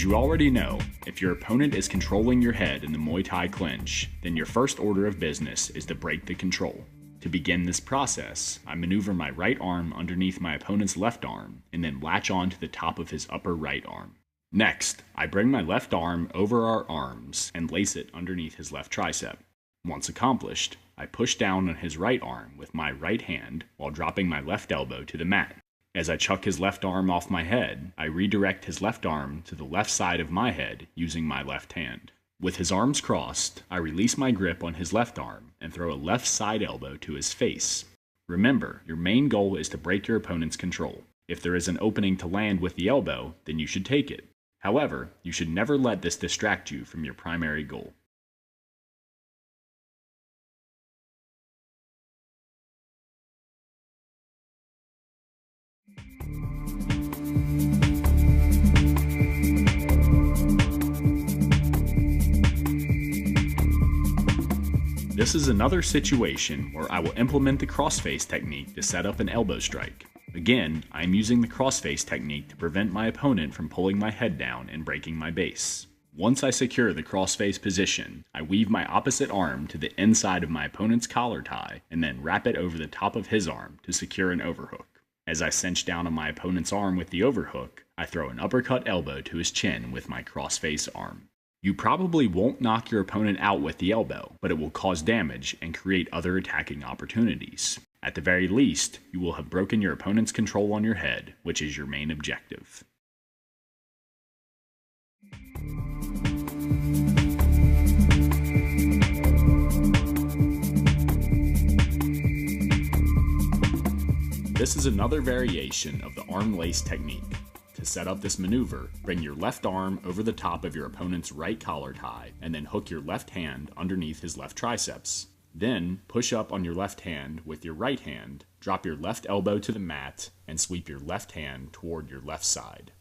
As you already know, if your opponent is controlling your head in the Muay Thai clinch, then your first order of business is to break the control. To begin this process, I maneuver my right arm underneath my opponent's left arm and then latch on to the top of his upper right arm. Next, I bring my left arm over our arms and lace it underneath his left tricep. Once accomplished, I push down on his right arm with my right hand while dropping my left elbow to the mat. As I chuck his left arm off my head, I redirect his left arm to the left side of my head using my left hand. With his arms crossed, I release my grip on his left arm and throw a left side elbow to his face. Remember, your main goal is to break your opponent's control. If there is an opening to land with the elbow, then you should take it. However, you should never let this distract you from your primary goal. This is another situation where I will implement the crossface technique to set up an elbow strike. Again, I am using the crossface technique to prevent my opponent from pulling my head down and breaking my base. Once I secure the crossface position, I weave my opposite arm to the inside of my opponent's collar tie and then wrap it over the top of his arm to secure an overhook. As I cinch down on my opponent's arm with the overhook, I throw an uppercut elbow to his chin with my crossface arm. You probably won't knock your opponent out with the elbow, but it will cause damage and create other attacking opportunities. At the very least, you will have broken your opponent's control on your head, which is your main objective. This is another variation of the arm lace technique. To set up this maneuver, bring your left arm over the top of your opponent's right collar tie and then hook your left hand underneath his left triceps. Then, push up on your left hand with your right hand, drop your left elbow to the mat, and sweep your left hand toward your left side.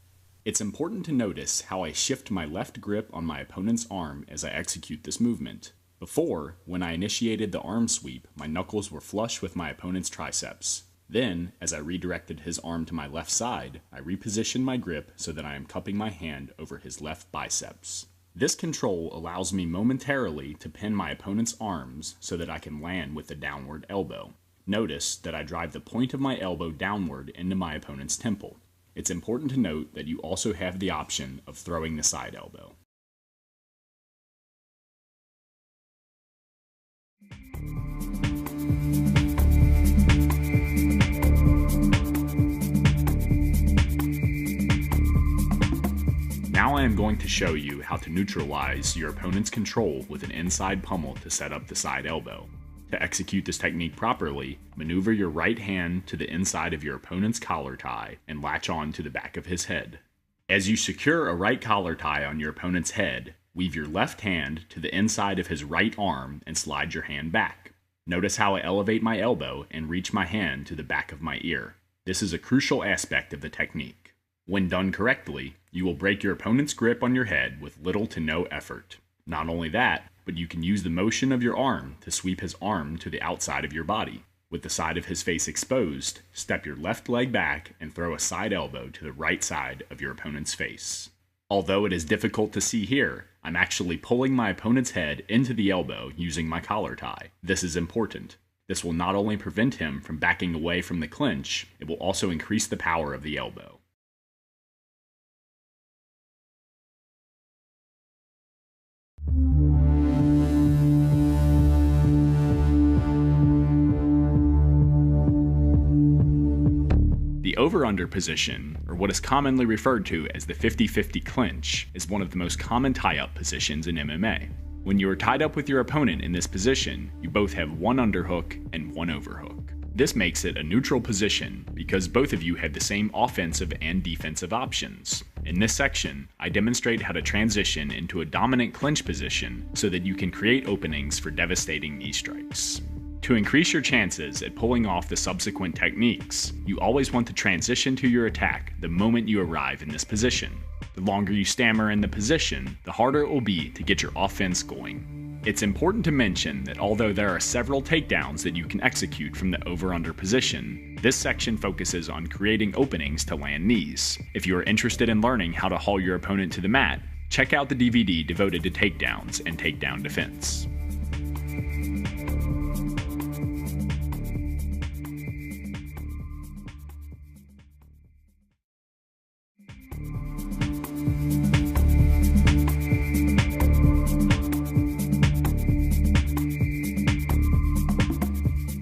It's important to notice how I shift my left grip on my opponent's arm as I execute this movement. Before, when I initiated the arm sweep, my knuckles were flush with my opponent's triceps. Then, as I redirected his arm to my left side, I repositioned my grip so that I am cupping my hand over his left biceps. This control allows me momentarily to pin my opponent's arms so that I can land with the downward elbow. Notice that I drive the point of my elbow downward into my opponent's temple. It's important to note that you also have the option of throwing the side elbow. Now I am going to show you how to neutralize your opponent's control with an inside pummel to set up the side elbow. To execute this technique properly, maneuver your right hand to the inside of your opponent's collar tie and latch on to the back of his head. As you secure a right collar tie on your opponent's head, weave your left hand to the inside of his right arm and slide your hand back. Notice how I elevate my elbow and reach my hand to the back of my ear. This is a crucial aspect of the technique. When done correctly, you will break your opponent's grip on your head with little to no effort. Not only that, but you can use the motion of your arm to sweep his arm to the outside of your body. With the side of his face exposed, step your left leg back and throw a side elbow to the right side of your opponent's face. Although it is difficult to see here, I'm actually pulling my opponent's head into the elbow using my collar tie. This is important. This will not only prevent him from backing away from the clinch, it will also increase the power of the elbow. The over-under position, or what is commonly referred to as the 50-50 clinch, is one of the most common tie-up positions in MMA. When you are tied up with your opponent in this position, you both have one underhook and one overhook. This makes it a neutral position because both of you have the same offensive and defensive options. In this section, I demonstrate how to transition into a dominant clinch position so that you can create openings for devastating knee strikes. To increase your chances at pulling off the subsequent techniques, you always want to transition to your attack the moment you arrive in this position. The longer you stammer in the position, the harder it will be to get your offense going. It's important to mention that although there are several takedowns that you can execute from the over-under position, this section focuses on creating openings to land knees. If you are interested in learning how to haul your opponent to the mat, check out the DVD devoted to takedowns and takedown defense.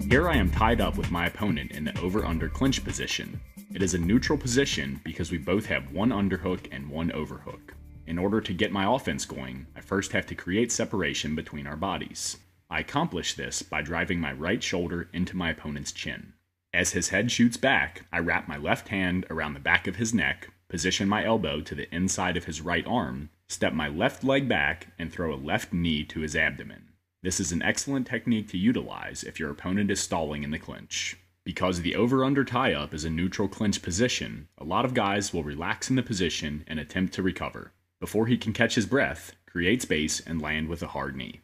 Here I am tied up with my opponent in the over-under clinch position. It is a neutral position because we both have one underhook and one overhook. In order to get my offense going, I first have to create separation between our bodies. I accomplish this by driving my right shoulder into my opponent's chin. As his head shoots back, I wrap my left hand around the back of his neck, position my elbow to the inside of his right arm, step my left leg back, and throw a left knee to his abdomen. This is an excellent technique to utilize if your opponent is stalling in the clinch. Because the over-under tie-up is a neutral clinch position, a lot of guys will relax in the position and attempt to recover. Before he can catch his breath, create space and land with a hard knee.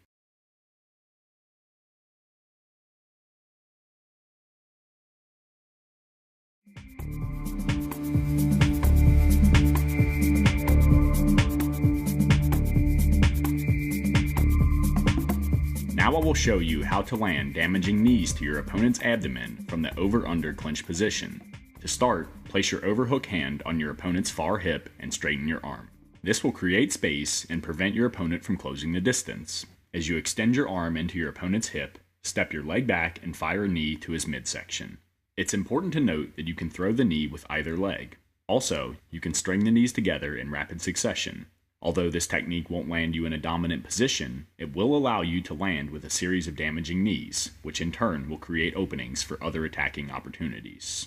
Now I will show you how to land damaging knees to your opponent's abdomen from the over-under clinch position. To start, place your overhook hand on your opponent's far hip and straighten your arm. This will create space and prevent your opponent from closing the distance. As you extend your arm into your opponent's hip, step your leg back and fire a knee to his midsection. It's important to note that you can throw the knee with either leg. Also, you can string the knees together in rapid succession. Although this technique won't land you in a dominant position, it will allow you to land with a series of damaging knees, which in turn will create openings for other attacking opportunities.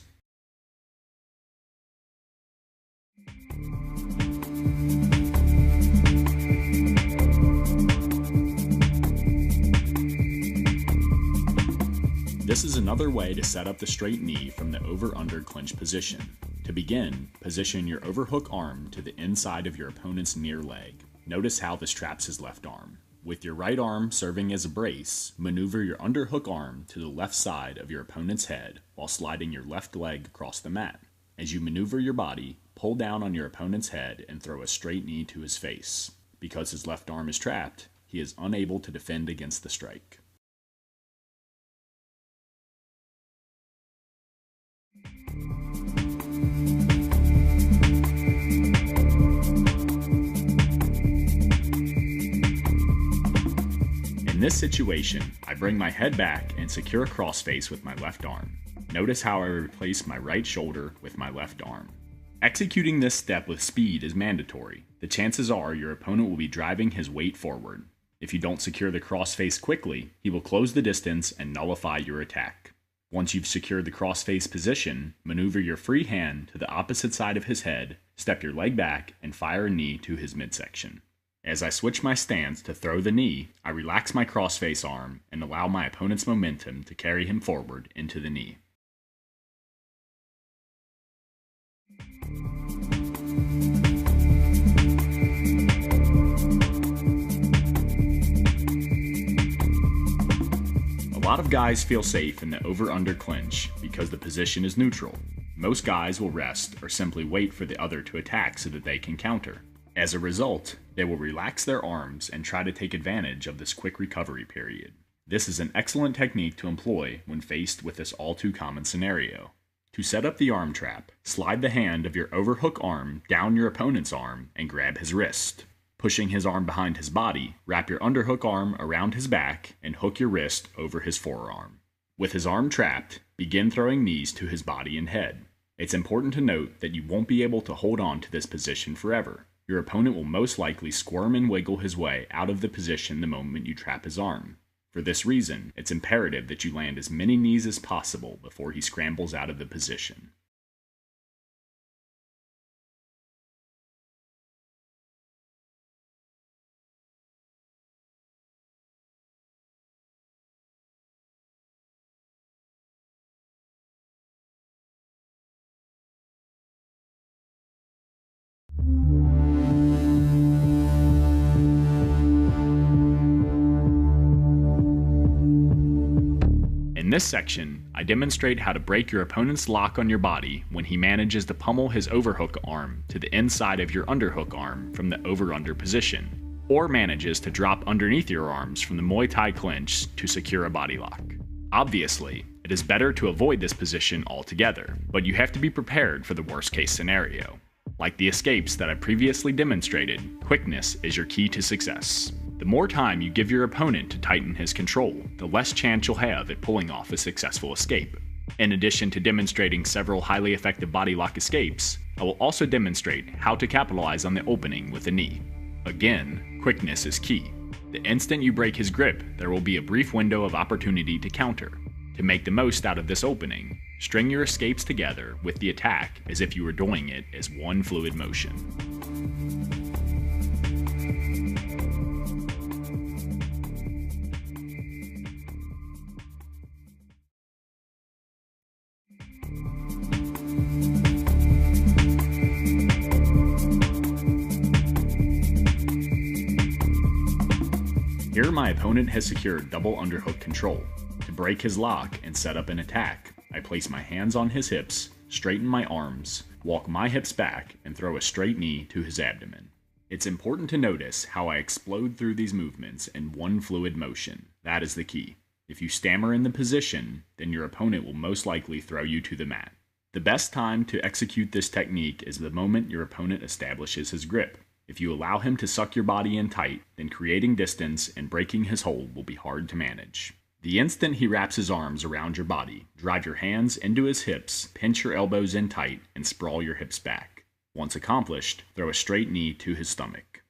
This is another way to set up the straight knee from the over-under clinch position. To begin, position your overhook arm to the inside of your opponent's near leg. Notice how this traps his left arm. With your right arm serving as a brace, maneuver your underhook arm to the left side of your opponent's head while sliding your left leg across the mat. As you maneuver your body, pull down on your opponent's head and throw a straight knee to his face. Because his left arm is trapped, he is unable to defend against the strike. In this situation, I bring my head back and secure a crossface with my left arm. Notice how I replace my right shoulder with my left arm. Executing this step with speed is mandatory. The chances are your opponent will be driving his weight forward. If you don't secure the crossface quickly, he will close the distance and nullify your attack. Once you've secured the crossface position, maneuver your free hand to the opposite side of his head, step your leg back, and fire a knee to his midsection. As I switch my stance to throw the knee, I relax my crossface arm and allow my opponent's momentum to carry him forward into the knee. A lot of guys feel safe in the over-under clinch because the position is neutral. Most guys will rest or simply wait for the other to attack so that they can counter. As a result, they will relax their arms and try to take advantage of this quick recovery period. This is an excellent technique to employ when faced with this all-too-common scenario. To set up the arm trap, slide the hand of your overhook arm down your opponent's arm and grab his wrist. Pushing his arm behind his body, wrap your underhook arm around his back and hook your wrist over his forearm. With his arm trapped, begin throwing knees to his body and head. It's important to note that you won't be able to hold on to this position forever. Your opponent will most likely squirm and wiggle his way out of the position the moment you trap his arm. For this reason, it's imperative that you land as many knees as possible before he scrambles out of the position. this section, I demonstrate how to break your opponent's lock on your body when he manages to pummel his overhook arm to the inside of your underhook arm from the over-under position, or manages to drop underneath your arms from the Muay Thai clinch to secure a body lock. Obviously, it is better to avoid this position altogether, but you have to be prepared for the worst-case scenario. Like the escapes that I previously demonstrated, quickness is your key to success. The more time you give your opponent to tighten his control, the less chance you'll have at pulling off a successful escape. In addition to demonstrating several highly effective body lock escapes, I will also demonstrate how to capitalize on the opening with a knee. Again, quickness is key. The instant you break his grip, there will be a brief window of opportunity to counter. To make the most out of this opening, string your escapes together with the attack as if you were doing it as one fluid motion. Here my opponent has secured double underhook control. To break his lock and set up an attack, I place my hands on his hips, straighten my arms, walk my hips back, and throw a straight knee to his abdomen. It's important to notice how I explode through these movements in one fluid motion. That is the key. If you stammer in the position, then your opponent will most likely throw you to the mat. The best time to execute this technique is the moment your opponent establishes his grip. If you allow him to suck your body in tight, then creating distance and breaking his hold will be hard to manage. The instant he wraps his arms around your body, drive your hands into his hips, pinch your elbows in tight, and sprawl your hips back. Once accomplished, throw a straight knee to his stomach.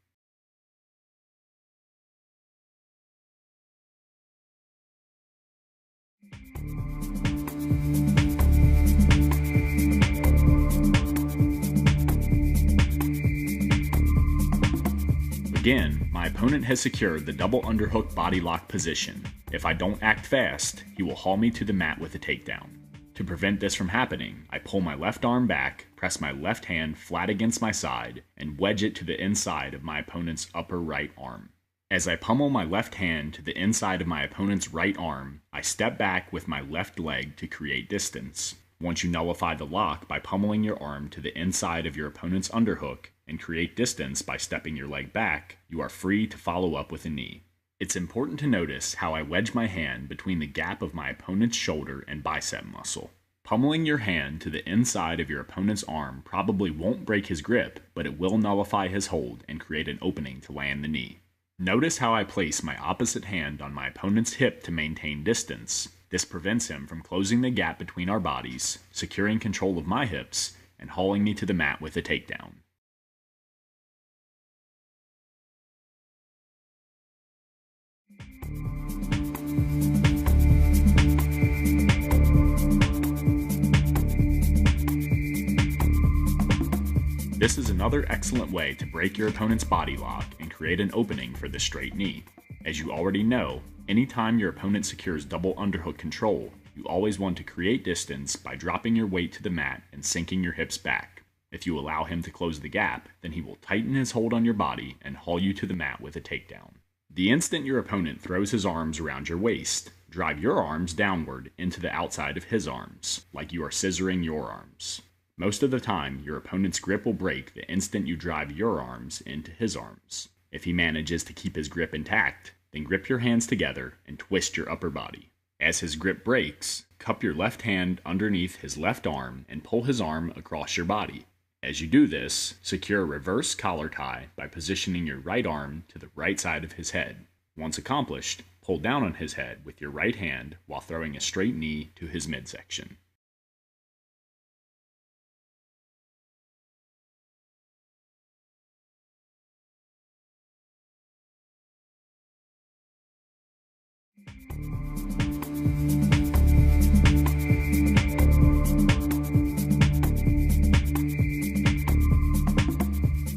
Again, my opponent has secured the double underhook body lock position. If I don't act fast, he will haul me to the mat with a takedown. To prevent this from happening, I pull my left arm back, press my left hand flat against my side, and wedge it to the inside of my opponent's upper right arm. As I pummel my left hand to the inside of my opponent's right arm, I step back with my left leg to create distance. Once you nullify the lock by pummeling your arm to the inside of your opponent's underhook and create distance by stepping your leg back, you are free to follow up with a knee. It's important to notice how I wedge my hand between the gap of my opponent's shoulder and bicep muscle. Pummeling your hand to the inside of your opponent's arm probably won't break his grip, but it will nullify his hold and create an opening to land the knee. Notice how I place my opposite hand on my opponent's hip to maintain distance. This prevents him from closing the gap between our bodies, securing control of my hips, and hauling me to the mat with a takedown. This is another excellent way to break your opponent's body lock and create an opening for the straight knee. As you already know, anytime your opponent secures double underhook control, you always want to create distance by dropping your weight to the mat and sinking your hips back. If you allow him to close the gap, then he will tighten his hold on your body and haul you to the mat with a takedown. The instant your opponent throws his arms around your waist, drive your arms downward into the outside of his arms, like you are scissoring your arms. Most of the time, your opponent's grip will break the instant you drive your arms into his arms. If he manages to keep his grip intact, then grip your hands together and twist your upper body. As his grip breaks, cup your left hand underneath his left arm and pull his arm across your body. As you do this, secure a reverse collar tie by positioning your right arm to the right side of his head. Once accomplished, pull down on his head with your right hand while throwing a straight knee to his midsection.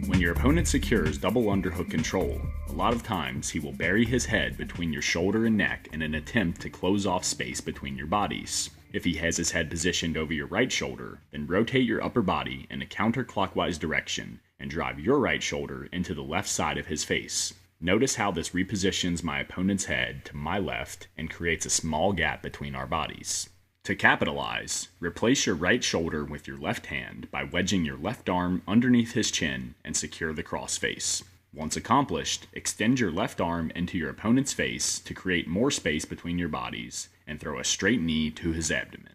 When your opponent secures double underhook control, a lot of times he will bury his head between your shoulder and neck in an attempt to close off space between your bodies. If he has his head positioned over your right shoulder, then rotate your upper body in a counterclockwise direction and drive your right shoulder into the left side of his face. Notice how this repositions my opponent's head to my left and creates a small gap between our bodies. To capitalize, replace your right shoulder with your left hand by wedging your left arm underneath his chin and secure the crossface. Once accomplished, extend your left arm into your opponent's face to create more space between your bodies and throw a straight knee to his abdomen.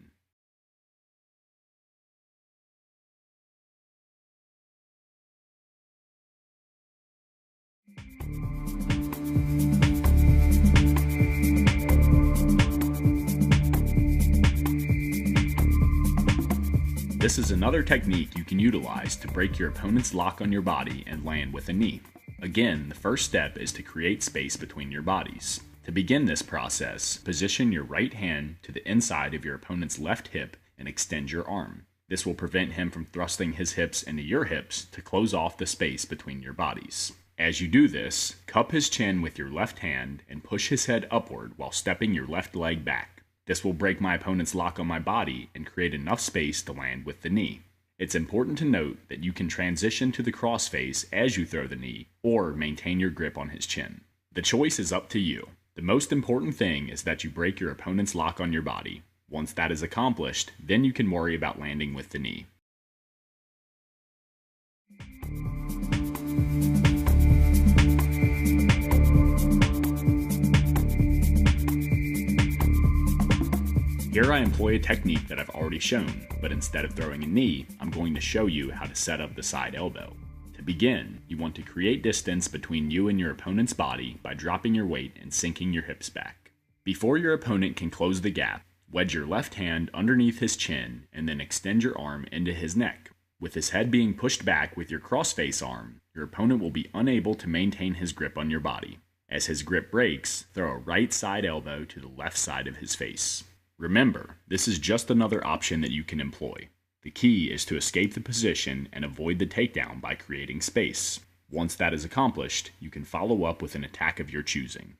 This is another technique you can utilize to break your opponent's lock on your body and land with a knee. Again, the first step is to create space between your bodies. To begin this process, position your right hand to the inside of your opponent's left hip and extend your arm. This will prevent him from thrusting his hips into your hips to close off the space between your bodies. As you do this, cup his chin with your left hand and push his head upward while stepping your left leg back. This will break my opponent's lock on my body and create enough space to land with the knee. It's important to note that you can transition to the crossface as you throw the knee, or maintain your grip on his chin. The choice is up to you. The most important thing is that you break your opponent's lock on your body. Once that is accomplished, then you can worry about landing with the knee. Here I employ a technique that I've already shown, but instead of throwing a knee, I'm going to show you how to set up the side elbow. To begin, you want to create distance between you and your opponent's body by dropping your weight and sinking your hips back. Before your opponent can close the gap, wedge your left hand underneath his chin and then extend your arm into his neck. With his head being pushed back with your crossface arm, your opponent will be unable to maintain his grip on your body. As his grip breaks, throw a right side elbow to the left side of his face. Remember, this is just another option that you can employ. The key is to escape the position and avoid the takedown by creating space. Once that is accomplished, you can follow up with an attack of your choosing.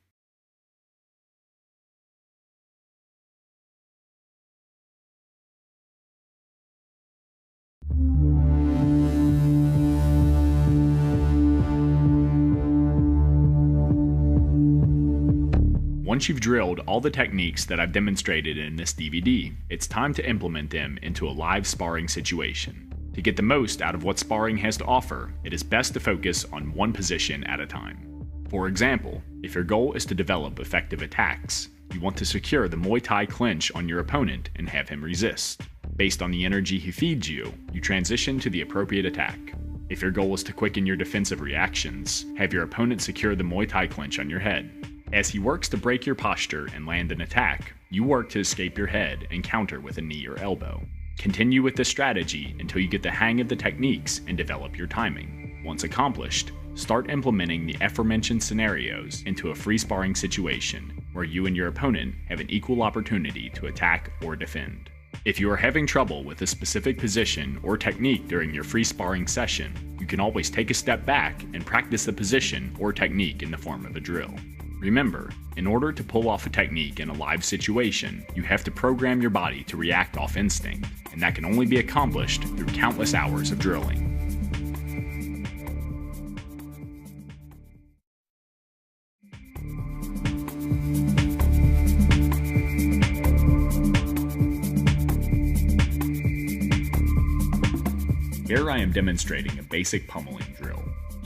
Once you've drilled all the techniques that I've demonstrated in this DVD, it's time to implement them into a live sparring situation. To get the most out of what sparring has to offer, it is best to focus on one position at a time. For example, if your goal is to develop effective attacks, you want to secure the Muay Thai clinch on your opponent and have him resist. Based on the energy he feeds you, you transition to the appropriate attack. If your goal is to quicken your defensive reactions, have your opponent secure the Muay Thai clinch on your head. As he works to break your posture and land an attack, you work to escape your head and counter with a knee or elbow. Continue with this strategy until you get the hang of the techniques and develop your timing. Once accomplished, start implementing the aforementioned scenarios into a free sparring situation where you and your opponent have an equal opportunity to attack or defend. If you are having trouble with a specific position or technique during your free sparring session, you can always take a step back and practice the position or technique in the form of a drill. Remember, in order to pull off a technique in a live situation, you have to program your body to react off instinct, and that can only be accomplished through countless hours of drilling. Here I am demonstrating a basic pummeling drill.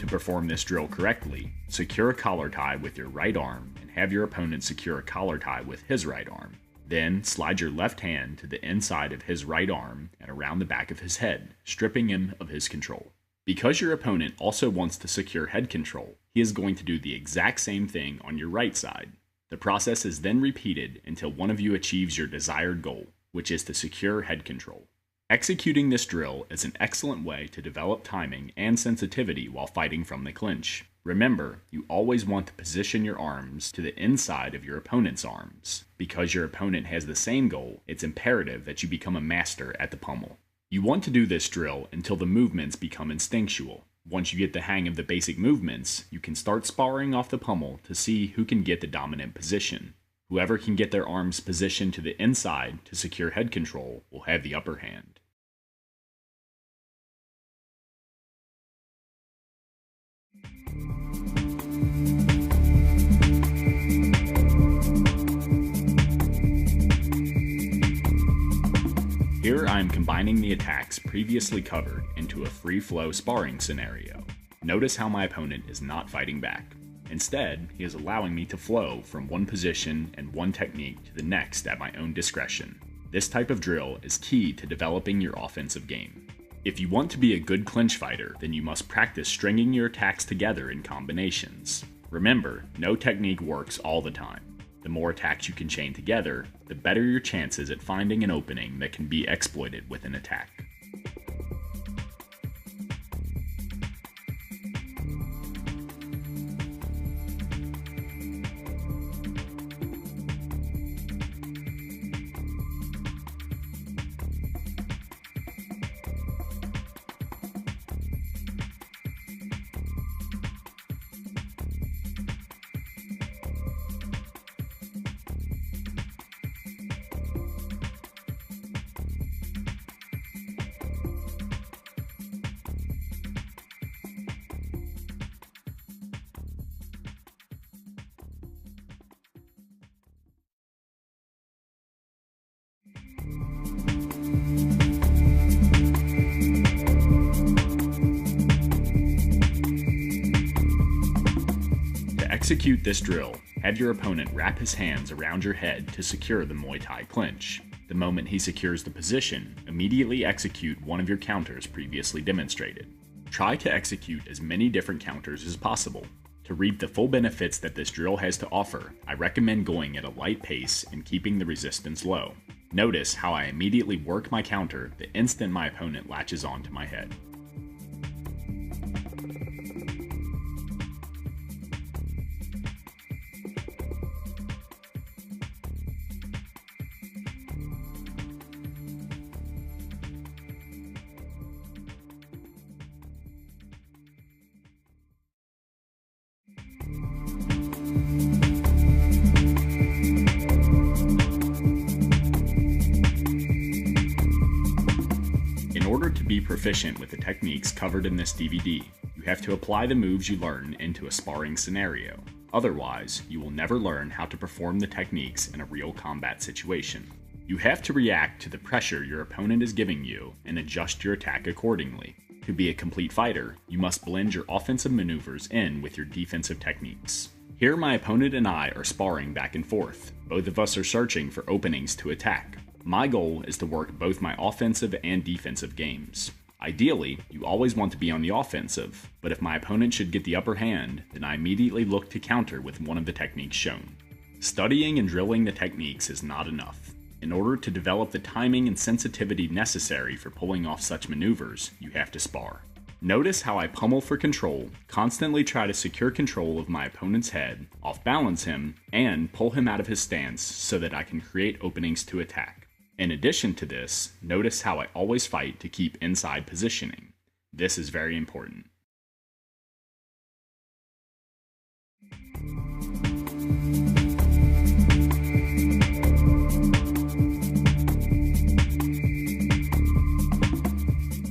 To perform this drill correctly, secure a collar tie with your right arm and have your opponent secure a collar tie with his right arm. Then slide your left hand to the inside of his right arm and around the back of his head, stripping him of his control. Because your opponent also wants to secure head control, he is going to do the exact same thing on your right side. The process is then repeated until one of you achieves your desired goal, which is to secure head control. Executing this drill is an excellent way to develop timing and sensitivity while fighting from the clinch. Remember, you always want to position your arms to the inside of your opponent's arms. Because your opponent has the same goal, it's imperative that you become a master at the pummel. You want to do this drill until the movements become instinctual. Once you get the hang of the basic movements, you can start sparring off the pummel to see who can get the dominant position. Whoever can get their arms positioned to the inside to secure head control will have the upper hand. combining the attacks previously covered into a free-flow sparring scenario. Notice how my opponent is not fighting back. Instead, he is allowing me to flow from one position and one technique to the next at my own discretion. This type of drill is key to developing your offensive game. If you want to be a good clinch fighter, then you must practice stringing your attacks together in combinations. Remember, no technique works all the time. The more attacks you can chain together, the better your chances at finding an opening that can be exploited with an attack. To execute this drill, have your opponent wrap his hands around your head to secure the Muay Thai clinch. The moment he secures the position, immediately execute one of your counters previously demonstrated. Try to execute as many different counters as possible. To reap the full benefits that this drill has to offer, I recommend going at a light pace and keeping the resistance low. Notice how I immediately work my counter the instant my opponent latches onto my head. In order to be proficient with the techniques covered in this DVD, you have to apply the moves you learn into a sparring scenario. Otherwise, you will never learn how to perform the techniques in a real combat situation. You have to react to the pressure your opponent is giving you and adjust your attack accordingly. To be a complete fighter, you must blend your offensive maneuvers in with your defensive techniques. Here my opponent and I are sparring back and forth. Both of us are searching for openings to attack. My goal is to work both my offensive and defensive games. Ideally, you always want to be on the offensive, but if my opponent should get the upper hand, then I immediately look to counter with one of the techniques shown. Studying and drilling the techniques is not enough. In order to develop the timing and sensitivity necessary for pulling off such maneuvers, you have to spar. Notice how I pummel for control, constantly try to secure control of my opponent's head, off-balance him, and pull him out of his stance so that I can create openings to attack. In addition to this, notice how I always fight to keep inside positioning. This is very important.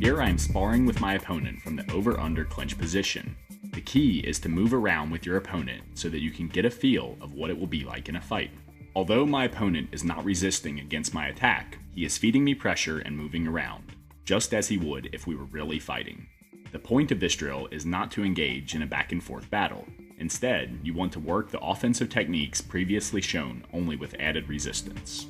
Here I am sparring with my opponent from the over-under clinch position. The key is to move around with your opponent so that you can get a feel of what it will be like in a fight. Although my opponent is not resisting against my attack, he is feeding me pressure and moving around, just as he would if we were really fighting. The point of this drill is not to engage in a back and forth battle. Instead, you want to work the offensive techniques previously shown only with added resistance.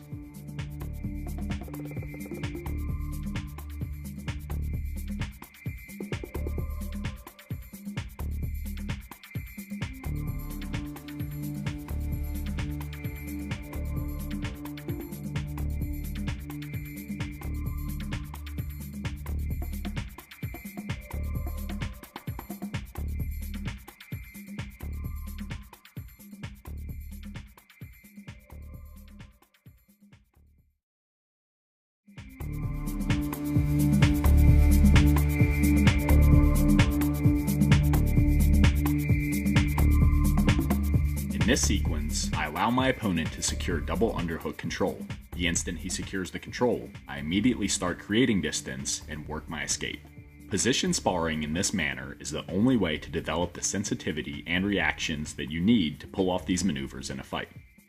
In this sequence, I allow my opponent to secure double underhook control. The instant he secures the control, I immediately start creating distance and work my escape. Position sparring in this manner is the only way to develop the sensitivity and reactions that you need to pull off these maneuvers in a fight.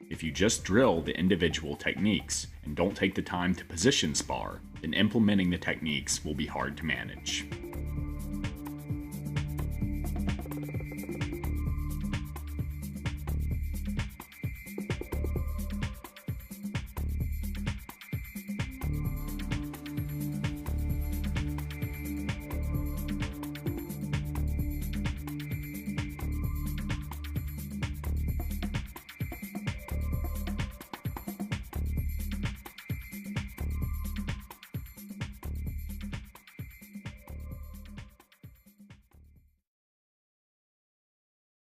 If you just drill the individual techniques and don't take the time to position spar, then implementing the techniques will be hard to manage.